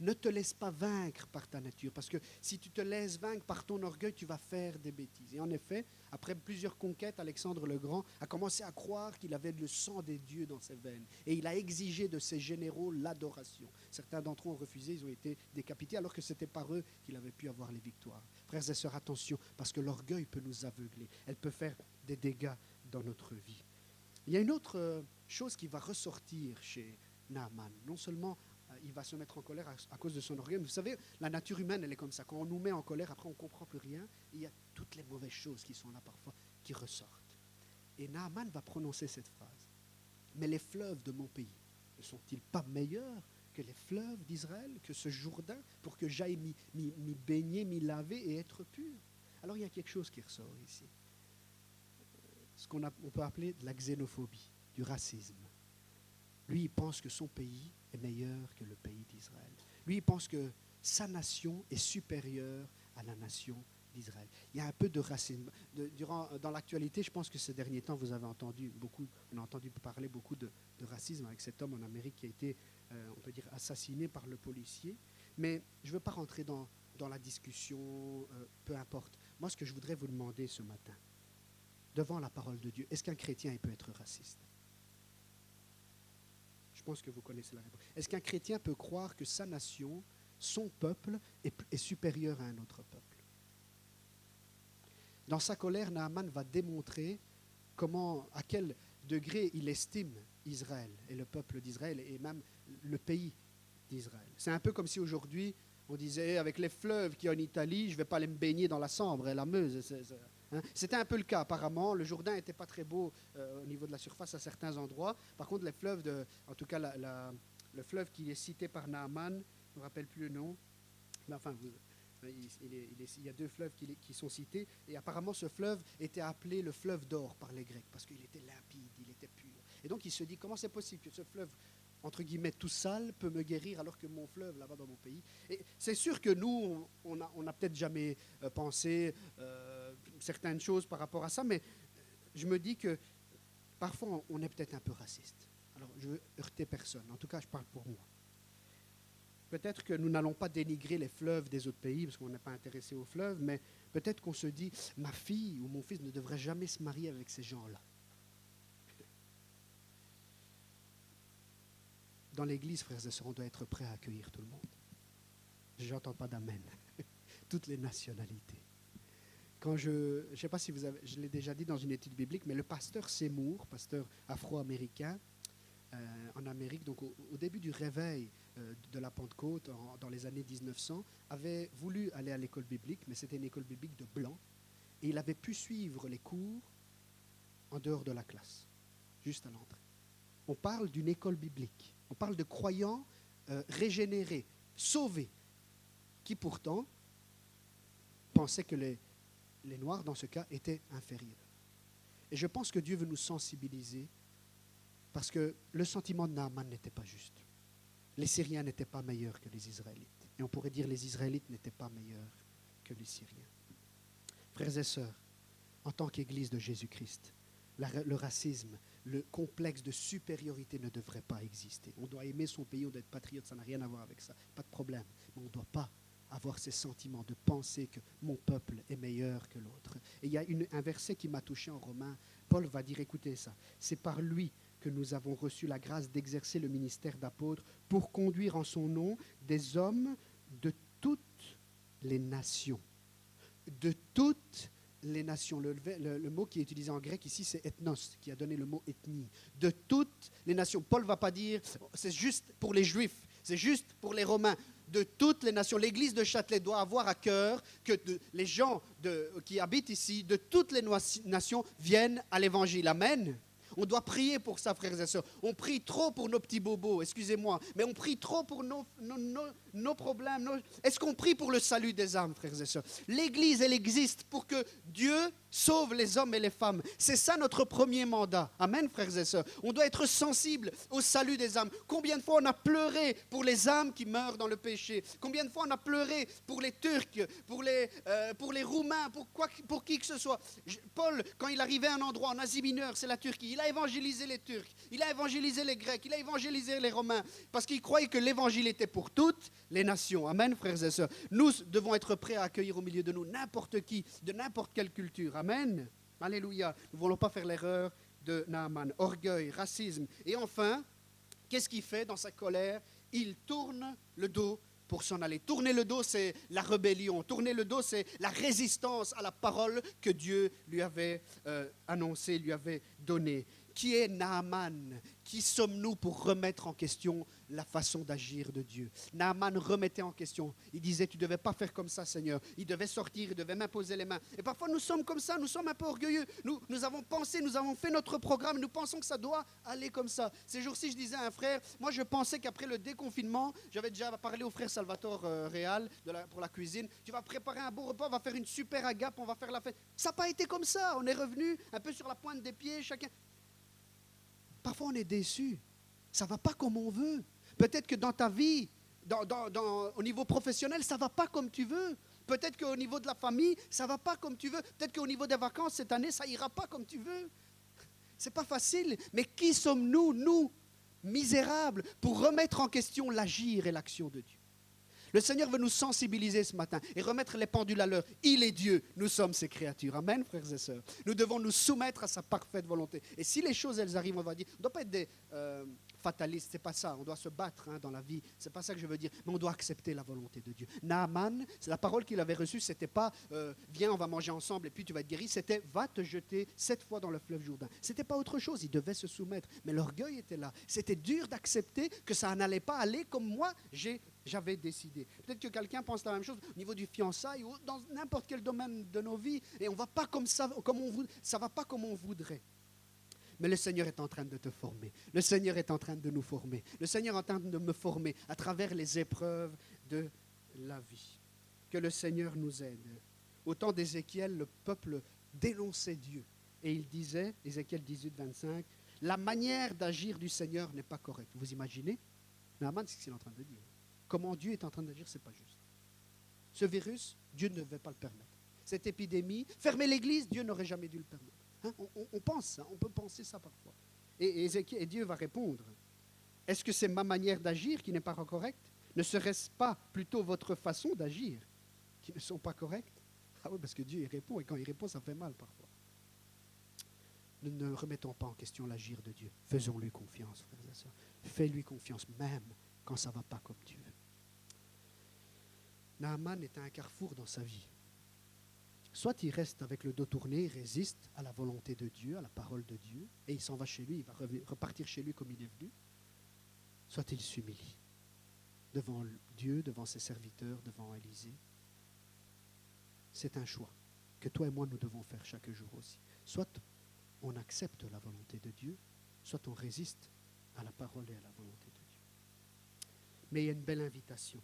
S1: Ne te laisse pas vaincre par ta nature, parce que si tu te laisses vaincre par ton orgueil, tu vas faire des bêtises. Et en effet, après plusieurs conquêtes, Alexandre le Grand a commencé à croire qu'il avait le sang des dieux dans ses veines. Et il a exigé de ses généraux l'adoration. Certains d'entre eux ont refusé, ils ont été décapités, alors que c'était par eux qu'il avait pu avoir les victoires. Frères et sœurs, attention, parce que l'orgueil peut nous aveugler. Elle peut faire des dégâts dans notre vie. Il y a une autre chose qui va ressortir chez Naaman. Non seulement il va se mettre en colère à cause de son orgueil, mais vous savez, la nature humaine, elle est comme ça. Quand on nous met en colère, après on ne comprend plus rien. Il y a toutes les mauvaises choses qui sont là parfois, qui ressortent. Et Naaman va prononcer cette phrase. Mais les fleuves de mon pays ne sont-ils pas meilleurs que les fleuves d'Israël, que ce Jourdain, pour que j'aille m'y baigner, m'y laver et être pur? Alors il y a quelque chose qui ressort ici. Ce qu'on peut appeler de la xénophobie, du racisme. Lui, il pense que son pays est meilleur que le pays d'Israël. Lui, il pense que sa nation est supérieure à la nation d'Israël. Il y a un peu de racisme. Dans l'actualité, je pense que ces derniers temps, on a entendu parler beaucoup de racisme avec cet homme en Amérique qui a été, on peut dire, assassiné par le policier. Mais je ne veux pas rentrer dans la discussion, peu importe. Moi, ce que je voudrais vous demander ce matin, devant la parole de Dieu, est-ce qu'un chrétien il peut être raciste? Je pense que vous connaissez la réponse. Est-ce qu'un chrétien peut croire que sa nation, son peuple, est supérieur à un autre peuple? Dans sa colère, Naaman va démontrer à quel degré il estime Israël et le peuple d'Israël et même le pays d'Israël. C'est un peu comme si aujourd'hui, on disait, avec les fleuves qu'il y a en Italie, je ne vais pas aller me baigner dans la Sambre et la Meuse. C'était un peu le cas apparemment. Le Jourdain n'était pas très beau au niveau de la surface à certains endroits. Par contre, les fleuves, en tout cas le fleuve qui est cité par Naaman, je ne me rappelle plus le nom, mais enfin, il y a deux fleuves qui sont cités. Et apparemment, ce fleuve était appelé le fleuve d'or par les Grecs, parce qu'il était limpide, il était pur. Et donc, il se dit, comment c'est possible que ce fleuve, entre guillemets, tout sale, peut me guérir alors que mon fleuve, là-bas dans mon pays. Et c'est sûr que nous, on n'a peut-être jamais pensé certaines choses par rapport à ça, mais je me dis que parfois, on est peut-être un peu raciste. Alors, je veux heurter personne. En tout cas, je parle pour moi. Peut-être que nous n'allons pas dénigrer les fleuves des autres pays, parce qu'on n'est pas intéressé aux fleuves, mais peut-être qu'on se dit, ma fille ou mon fils ne devrait jamais se marier avec ces gens-là. Dans l'Église, frères et sœurs, on doit être prêt à accueillir tout le monde. Je n'entends pas d'amen. Toutes les nationalités. Quand je ne sais pas si je l'ai déjà dit dans une étude biblique, mais le pasteur Seymour, pasteur afro-américain en Amérique, donc au début du réveil de la Pentecôte, dans les années 1900, avait voulu aller à l'école biblique, mais c'était une école biblique de blancs, et il avait pu suivre les cours en dehors de la classe, juste à l'entrée. On parle d'une école biblique, on parle de croyants régénérés, sauvés, qui pourtant pensaient que les Noirs, dans ce cas, étaient inférieurs. Et je pense que Dieu veut nous sensibiliser parce que le sentiment de Naaman n'était pas juste. Les Syriens n'étaient pas meilleurs que les Israélites. Et on pourrait dire que les Israélites n'étaient pas meilleurs que les Syriens. Frères et sœurs, en tant qu'Église de Jésus-Christ, le racisme, le complexe de supériorité ne devrait pas exister. On doit aimer son pays, on doit être patriote, ça n'a rien à voir avec ça, pas de problème. Mais on ne doit pas avoir ces sentiments de penser que mon peuple est meilleur que l'autre. Et il y a un verset qui m'a touché en Romains. Paul va dire, écoutez ça, c'est par lui que nous avons reçu la grâce d'exercer le ministère d'apôtre pour conduire en son nom des hommes de toutes les nations. De toutes les nations. Le mot qui est utilisé en grec ici, c'est ethnos, qui a donné le mot ethnie. De toutes les nations. Paul ne va pas dire, c'est juste pour les Juifs, c'est juste pour les Romains. De toutes les nations. L'Église de Châtelet doit avoir à cœur que les gens qui habitent ici, de toutes les nations, viennent à l'Évangile. Amen. On doit prier pour ça, frères et sœurs. On prie trop pour nos petits bobos, excusez-moi, mais on prie trop pour nos problèmes. Est-ce qu'on prie pour le salut des âmes, frères et sœurs? L'Église, elle existe pour que Dieu sauve les hommes et les femmes. C'est ça notre premier mandat. Amen, frères et sœurs. On doit être sensible au salut des âmes. Combien de fois on a pleuré pour les âmes qui meurent dans le péché? Combien de fois on a pleuré pour les Turcs, pour les Roumains, pour qui que ce soit? Paul, quand il arrivait à un endroit en Asie mineure, c'est la Turquie, il a évangélisé les Turcs, il a évangélisé les Grecs, il a évangélisé les Romains, parce qu'il croyait que l'évangile était pour toutes les nations. Amen, frères et sœurs. Nous devons être prêts à accueillir au milieu de nous n'importe qui, de n'importe quelle culture. Amen. Alléluia. Nous ne voulons pas faire l'erreur de Naaman. Orgueil, racisme. Et enfin, qu'est-ce qu'il fait dans sa colère? Il tourne le dos pour s'en aller. Tourner le dos, c'est la rébellion. Tourner le dos, c'est la résistance à la parole que Dieu lui avait annoncée, lui avait donnée. Qui est Naaman? Qui sommes-nous pour remettre en question la façon d'agir de Dieu? Naaman remettait en question. Il disait, tu ne devais pas faire comme ça, Seigneur. Il devait sortir, il devait m'imposer les mains. Et parfois, nous sommes comme ça, nous sommes un peu orgueilleux. Nous avons pensé, nous avons fait notre programme, nous pensons que ça doit aller comme ça. Ces jours-ci, je disais à un frère, moi je pensais qu'après le déconfinement, j'avais déjà parlé au frère Salvatore Réal pour la cuisine, tu vas préparer un beau repas, on va faire une super agape, on va faire la fête. Ça n'a pas été comme ça. On est revenu un peu sur la pointe des pieds, chacun. Parfois, on est déçu. Ça ne va pas comme on veut. Peut-être que dans ta vie, au niveau professionnel, ça ne va pas comme tu veux. Peut-être qu'au niveau de la famille, ça ne va pas comme tu veux. Peut-être qu'au niveau des vacances, cette année, ça n'ira pas comme tu veux. Ce n'est pas facile. Mais qui sommes-nous, nous, misérables, pour remettre en question l'agir et l'action de Dieu? Le Seigneur veut nous sensibiliser ce matin et remettre les pendules à l'heure. Il est Dieu, nous sommes ses créatures. Amen, frères et sœurs. Nous devons nous soumettre à sa parfaite volonté. Et si les choses, elles arrivent, on va dire, on ne doit pas être des fatalistes, c'est pas ça. On doit se battre dans la vie, c'est pas ça que je veux dire. Mais on doit accepter la volonté de Dieu. Naaman, c'est la parole qu'il avait reçue, c'était pas viens, on va manger ensemble et puis tu vas être guéri. C'était va te jeter 7 fois dans le fleuve Jourdain. C'était pas autre chose, il devait se soumettre. Mais l'orgueil était là. C'était dur d'accepter que ça n'allait pas aller comme moi, j'avais décidé. Peut-être que quelqu'un pense la même chose au niveau du fiançailles ou dans n'importe quel domaine de nos vies et on va pas comme ça, ça va pas comme on voudrait. Mais le Seigneur est en train de te former. Le Seigneur est en train de nous former. Le Seigneur est en train de me former à travers les épreuves de la vie. Que le Seigneur nous aide. Au temps d'Ézéchiel, le peuple dénonçait Dieu. Et il disait, Ézéchiel 18, 25, la manière d'agir du Seigneur n'est pas correcte. Vous imaginez? Naaman, c'est ce qu'il est en train de dire. Comment Dieu est en train d'agir, ce n'est pas juste. Ce virus, Dieu ne devait pas le permettre. Cette épidémie, fermer l'église, Dieu n'aurait jamais dû le permettre. Hein? On pense ça, on peut penser ça parfois. Et Dieu va répondre. Est-ce que c'est ma manière d'agir qui n'est pas correcte? Ne serait-ce pas plutôt votre façon d'agir qui ne sont pas correctes? Ah oui, parce que Dieu il répond, et quand il répond, ça fait mal parfois. Nous ne remettons pas en question l'agir de Dieu. Faisons-lui confiance, frères et sœurs. Fais-lui confiance, même quand ça ne va pas comme tu veux. Naaman est à un carrefour dans sa vie. Soit il reste avec le dos tourné, il résiste à la volonté de Dieu, à la parole de Dieu, et il s'en va chez lui, il va repartir chez lui comme il est venu. Soit il s'humilie devant Dieu, devant ses serviteurs, devant Élisée. C'est un choix que toi et moi nous devons faire chaque jour aussi. Soit on accepte la volonté de Dieu, soit on résiste à la parole et à la volonté de Dieu. Mais il y a une belle invitation.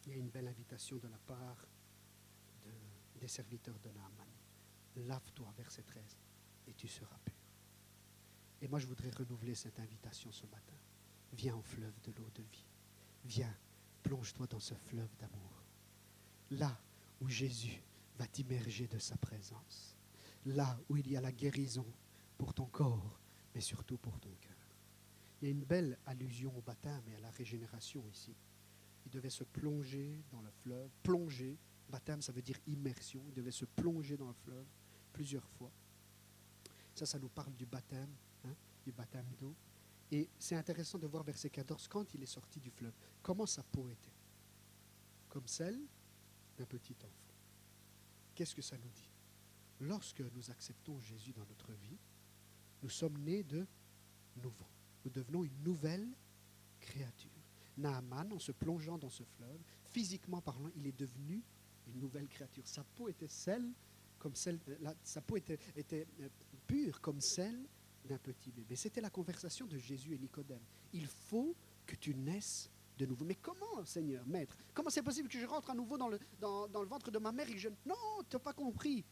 S1: Il y a une belle invitation de la part des serviteurs de Naaman. Lave-toi, verset 13, et tu seras pur. Et moi, je voudrais renouveler cette invitation ce matin. Viens au fleuve de l'eau de vie. Viens, plonge-toi dans ce fleuve d'amour. Là où Jésus va t'immerger de sa présence. Là où il y a la guérison pour ton corps, mais surtout pour ton cœur. Il y a une belle allusion au baptême et à la régénération ici. Il devait se plonger dans le fleuve. Plonger, baptême, ça veut dire immersion. Il devait se plonger dans le fleuve plusieurs fois. Ça nous parle du baptême, du baptême d'eau. Et c'est intéressant de voir verset 14, quand il est sorti du fleuve, comment sa peau était. Comme celle d'un petit enfant. Qu'est-ce que ça nous dit? Lorsque nous acceptons Jésus dans notre vie, nous sommes nés de nouveau. Nous devenons une nouvelle créature. Naaman, en se plongeant dans ce fleuve, physiquement parlant, il est devenu une nouvelle créature. Sa peau était sa peau était pure comme celle d'un petit bébé. C'était la conversation de Jésus et Nicodème. Il faut que tu naisses de nouveau. Mais comment, Seigneur, Maître? Comment c'est possible que je rentre à nouveau dans le ventre de ma mère et que je... Non, tu n'as pas compris.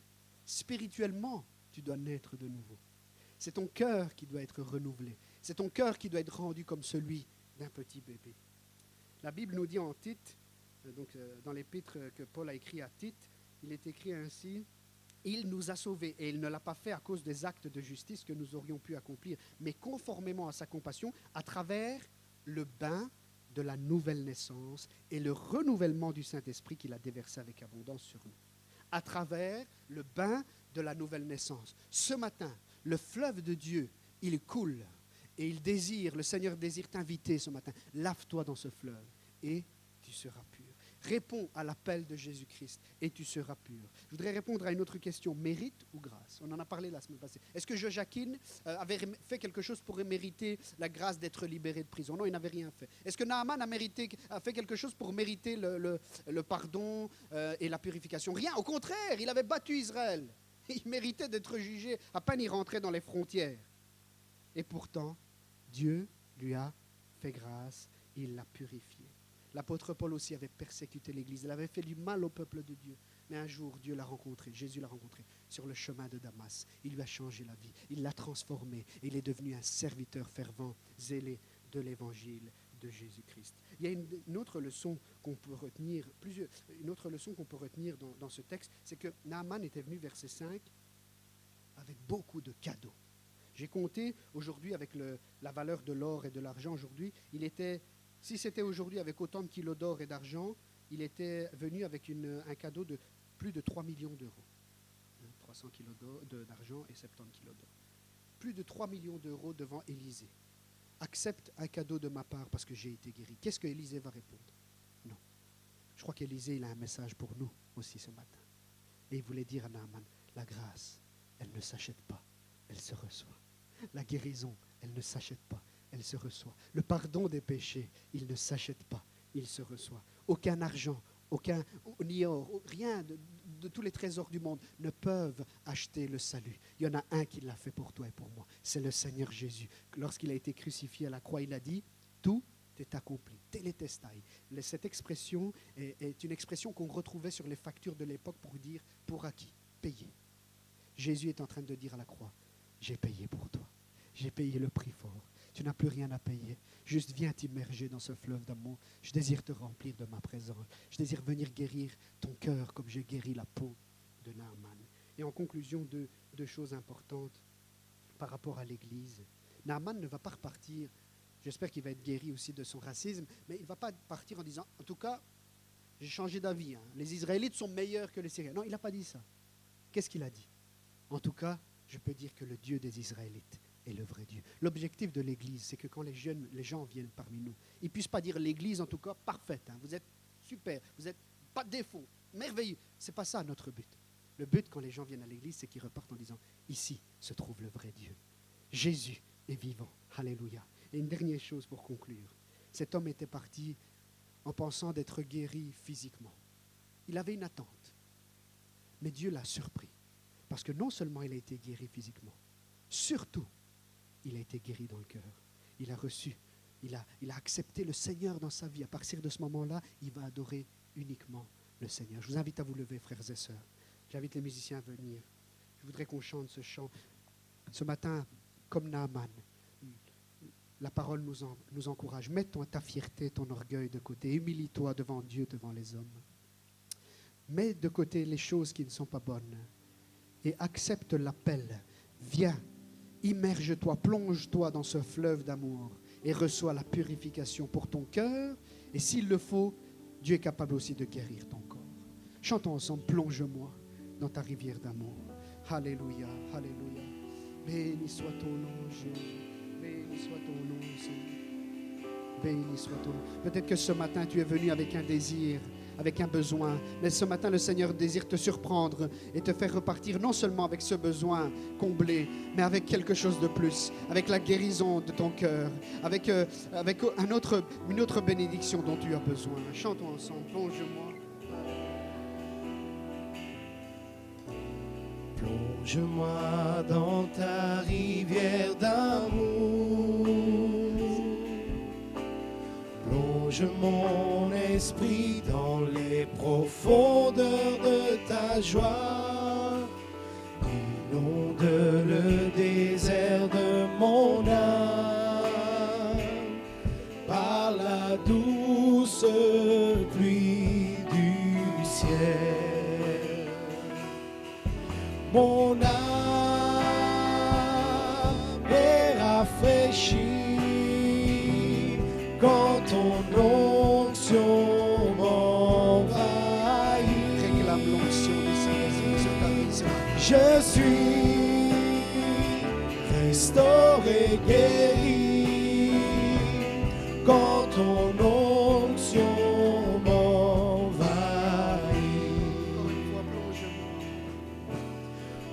S1: Spirituellement, tu dois naître de nouveau. C'est ton cœur qui doit être renouvelé. C'est ton cœur qui doit être rendu comme celui d'un petit bébé. La Bible nous dit en Tite, dans l'épître que Paul a écrit à Tite, il est écrit ainsi: il nous a sauvés, et il ne l'a pas fait à cause des actes de justice que nous aurions pu accomplir, mais conformément à sa compassion, à travers le bain de la nouvelle naissance et le renouvellement du Saint-Esprit qu'il a déversé avec abondance sur nous. À travers le bain de la nouvelle naissance. Ce matin, le fleuve de Dieu, il coule et le Seigneur désire t'inviter ce matin. Lave-toi dans ce fleuve et tu seras pur. Réponds à l'appel de Jésus-Christ et tu seras pur. Je voudrais répondre à une autre question. Mérite ou grâce? On en a parlé la semaine passée. Est-ce que Joachim avait fait quelque chose pour mériter la grâce d'être libéré de prison? Non, il n'avait rien fait. Est-ce que Naaman a fait quelque chose pour mériter le pardon et la purification? Rien, au contraire, il avait battu Israël. Il méritait d'être jugé, à peine il rentrait dans les frontières. Et pourtant, Dieu lui a fait grâce, il l'a purifié. L'apôtre Paul aussi avait persécuté l'Église, il avait fait du mal au peuple de Dieu. Mais un jour, Dieu l'a rencontré, Jésus l'a rencontré sur le chemin de Damas. Il lui a changé la vie, il l'a transformé et il est devenu un serviteur fervent, zélé de l'Évangile de Jésus-Christ. Il y a une autre leçon qu'on peut retenir, dans ce texte, c'est que Naaman était venu, verset 5, avec beaucoup de cadeaux. J'ai compté aujourd'hui avec la valeur de l'or et de l'argent aujourd'hui, si c'était aujourd'hui avec autant de kilos d'or et d'argent, il était venu avec un cadeau de plus de 3 millions d'euros. 300 kilos d'argent et 70 kilos d'or. Plus de 3 millions d'euros devant Élisée. Accepte un cadeau de ma part parce que j'ai été guéri. Qu'est-ce que Élisée va répondre? Non. Je crois qu'Élisée, il a un message pour nous aussi ce matin. Et il voulait dire à Naaman, la grâce, elle ne s'achète pas, elle se reçoit. La guérison, elle ne s'achète pas, elle se reçoit. Le pardon des péchés, il ne s'achète pas, il se reçoit. Aucun argent, ni or, rien de tous les trésors du monde ne peuvent acheter le salut. Il y en a un qui l'a fait pour toi et pour moi. C'est le Seigneur Jésus. Lorsqu'il a été crucifié à la croix, il a dit, tout est accompli. Télétestai. Cette expression est une expression qu'on retrouvait sur les factures de l'époque pour dire, pour acquis, payé. Jésus est en train de dire à la croix, j'ai payé pour toi. J'ai payé le prix fort. Tu n'as plus rien à payer. Juste viens t'immerger dans ce fleuve d'amour. Je désire te remplir de ma présence. Je désire venir guérir ton cœur comme j'ai guéri la peau de Naaman. Et en conclusion, deux choses importantes par rapport à l'Église. Naaman ne va pas repartir, j'espère qu'il va être guéri aussi de son racisme, mais il ne va pas partir en disant, en tout cas, j'ai changé d'avis. Les Israélites sont meilleurs que les Syriens. Non, il n'a pas dit ça. Qu'est-ce qu'il a dit? En tout cas, je peux dire que le Dieu des Israélites est le vrai Dieu. L'objectif de l'Église, c'est que quand les gens viennent parmi nous, ils ne puissent pas dire l'Église, en tout cas, parfaite. Vous êtes super, vous n'êtes pas de défaut, merveilleux. Ce n'est pas ça notre but. Le but, quand les gens viennent à l'Église, c'est qu'ils repartent en disant, ici se trouve le vrai Dieu. Jésus est vivant. Alléluia. Et une dernière chose pour conclure. Cet homme était parti en pensant d'être guéri physiquement. Il avait une attente. Mais Dieu l'a surpris. Parce que non seulement il a été guéri physiquement, surtout, il a été guéri dans le cœur. Il a reçu, il a accepté le Seigneur dans sa vie. À partir de ce moment-là, il va adorer uniquement le Seigneur. Je vous invite à vous lever, frères et sœurs. J'invite les musiciens à venir. Je voudrais qu'on chante ce chant. Ce matin, comme Naaman, la parole nous encourage. Mets ta fierté, ton orgueil de côté. Humilie-toi devant Dieu, devant les hommes. Mets de côté les choses qui ne sont pas bonnes et accepte l'appel. Viens, immerge-toi, plonge-toi dans ce fleuve d'amour et reçois la purification pour ton cœur. Et s'il le faut, Dieu est capable aussi de guérir ton corps. Chantons ensemble, plonge-moi dans ta rivière d'amour. Alléluia, alléluia. Béni soit ton nom, Jésus. Béni soit ton nom, Seigneur. Béni soit ton nom. Peut-être que ce matin, tu es venu avec un désir avec un besoin. Mais ce matin, le Seigneur désire te surprendre et te faire repartir non seulement avec ce besoin comblé, mais avec quelque chose de plus, avec la guérison de ton cœur, avec une autre bénédiction dont tu as besoin. Chantons ensemble, plonge-moi.
S3: Plonge-moi dans ta rivière d'amour. Plonge mon esprit dans les profondeurs de ta joie. Inonde le désert de mon âme par la douce pluie du ciel. Mon âme est rafraîchie quand ton onction m'envahit.
S1: Réclame l'onction du Saint-Esprit sur ta vie ce matin.
S3: Je suis restauré, guéri quand ton onction m'envahit.
S1: Encore une fois, plonge-moi.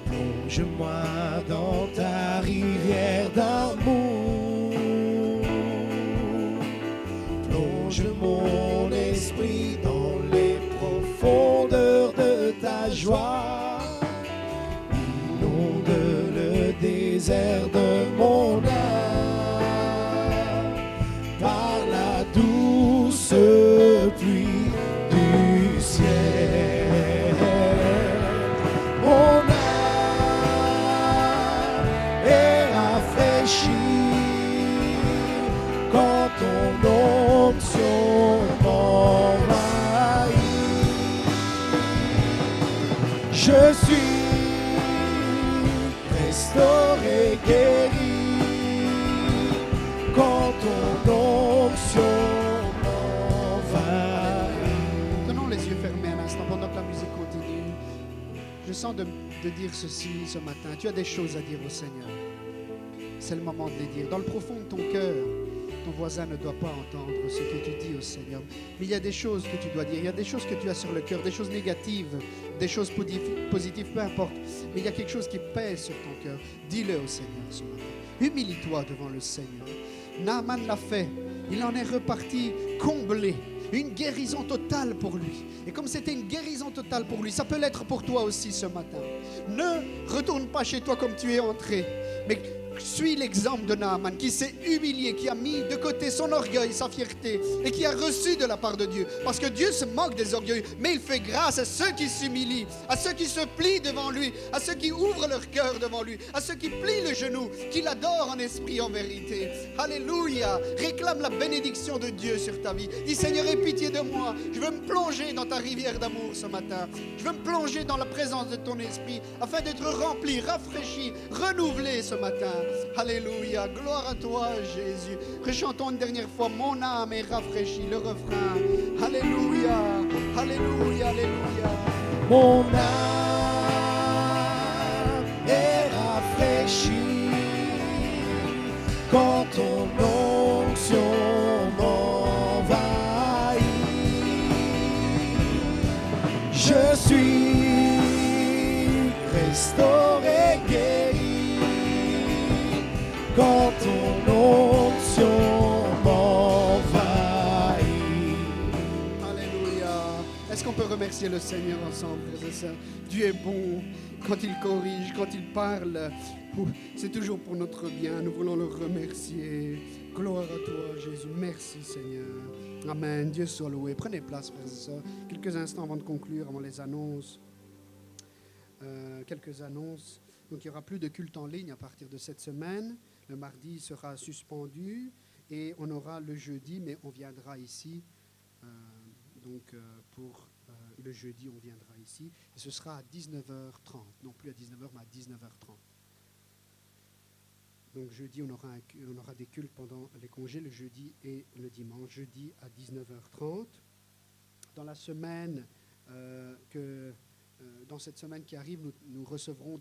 S3: Plonge-moi dans ta rivière d'amour. Plonge mon esprit dans les profondeurs de ta joie. Inonde le désert de mon âme par la douce pluie du ciel. Mon âme est rafraîchie quand ton onction m'envahit. Je suis restauré, guéri quand ton onction m'envahit.
S1: Tenons les yeux fermés un instant pendant que la musique continue. Je sens de dire ceci ce matin. Tu as des choses à dire au Seigneur. C'est le moment de les dire. Dans le profond de ton cœur, ton voisin ne doit pas entendre ce que tu dis au Seigneur. Mais il y a des choses que tu dois dire. Il y a des choses que tu as sur le cœur, des choses négatives, des choses positives, peu importe. Mais il y a quelque chose qui pèse sur ton cœur. Dis-le au Seigneur ce matin. Humilie-toi devant le Seigneur. Naaman l'a fait. Il en est reparti comblé. Une guérison totale pour lui. Et comme c'était une guérison totale pour lui, ça peut l'être pour toi aussi ce matin. Ne retourne pas chez toi comme tu es entré, mais suis l'exemple de Naaman qui s'est humilié, qui a mis de côté son orgueil, sa fierté et qui a reçu de la part de Dieu. Parce que Dieu se moque des orgueilleux, mais il fait grâce à ceux qui s'humilient, à ceux qui se plient devant lui, à ceux qui ouvrent leur cœur devant lui, à ceux qui plient le genou, qui l'adorent en esprit, en vérité. Alléluia. Réclame la bénédiction de Dieu sur ta vie. Dis Seigneur, aie pitié de moi. Je veux me plonger dans ta rivière d'amour ce matin. Je veux me plonger dans la présence de ton esprit afin d'être rempli, rafraîchi, renouvelé ce matin. Alléluia, gloire à toi Jésus. Rechantons une dernière fois, mon âme est rafraîchie, le refrain. Alléluia, alléluia, alléluia.
S3: Mon âme est rafraîchie quand ton onction m'envahit. Je suis restauré, guéri quand ton onction m'envahit.
S1: Alléluia. Est-ce qu'on peut remercier le Seigneur ensemble, frères et sœurs? Dieu est bon quand il corrige, quand il parle. C'est toujours pour notre bien. Nous voulons le remercier. Gloire à toi, Jésus. Merci, Seigneur. Amen. Dieu soit loué. Prenez place, frères et sœurs. Quelques instants avant de conclure, avant les annonces. Quelques annonces. Donc, il n'y aura plus de culte en ligne à partir de cette semaine. Le mardi sera suspendu et on aura le jeudi, mais on viendra ici. Pour le jeudi, on viendra ici. Et ce sera à 19h30. Non plus à 19h, mais à 19h30. Donc jeudi, on aura des cultes pendant les congés, le jeudi et le dimanche. Jeudi à 19h30. Dans la semaine, dans cette semaine qui arrive, nous recevrons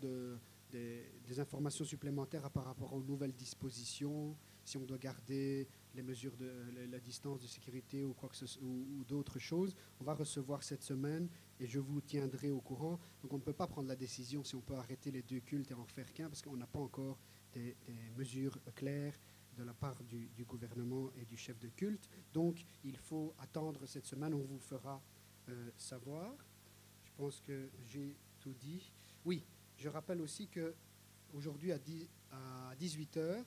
S1: des informations supplémentaires par rapport aux nouvelles dispositions si on doit garder les mesures de la distance de sécurité ou, quoi que ce, ou d'autres choses. On va recevoir cette semaine et je vous tiendrai au courant. Donc on ne peut pas prendre la décision si on peut arrêter les 2 cultes et en faire qu'un parce qu'on n'a pas encore des mesures claires de la part du gouvernement et du chef de culte. Donc il faut attendre cette semaine, on vous fera savoir. Je pense que j'ai tout dit. Oui, je rappelle aussi qu'aujourd'hui à 18h,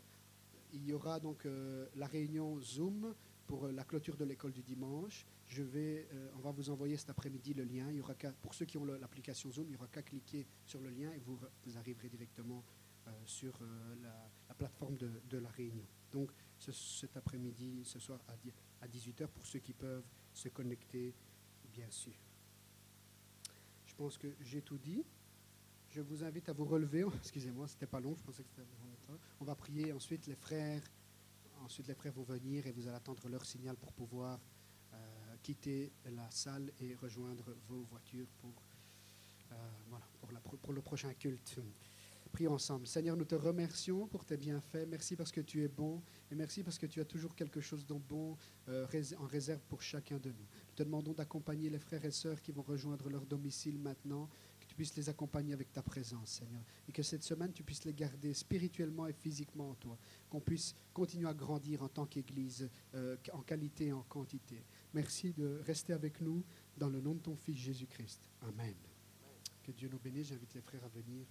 S1: il y aura donc la réunion Zoom pour la clôture de l'école du dimanche. On va vous envoyer cet après-midi le lien. Il y aura pour ceux qui ont l'application Zoom, il n'y aura qu'à cliquer sur le lien et vous arriverez directement sur la plateforme de la réunion. Donc cet après-midi, ce soir à 18h, pour ceux qui peuvent se connecter, bien sûr. Je pense que j'ai tout dit. Je vous invite à vous relever. Excusez-moi, c'était pas long, je pensais que c'était longtemps. On va prier, ensuite les frères vont venir et vous allez attendre leur signal pour pouvoir quitter la salle et rejoindre vos voitures pour le prochain culte. Prions ensemble. Seigneur, nous te remercions pour tes bienfaits. Merci parce que tu es bon et merci parce que tu as toujours quelque chose de bon en réserve pour chacun de nous. Nous te demandons d'accompagner les frères et sœurs qui vont rejoindre leur domicile maintenant, que tu puisses les accompagner avec ta présence, Seigneur. Et que cette semaine, tu puisses les garder spirituellement et physiquement en toi. Qu'on puisse continuer à grandir en tant qu'Église, en qualité et en quantité. Merci de rester avec nous dans le nom de ton Fils Jésus-Christ. Amen. Que Dieu nous bénisse. J'invite les frères à venir.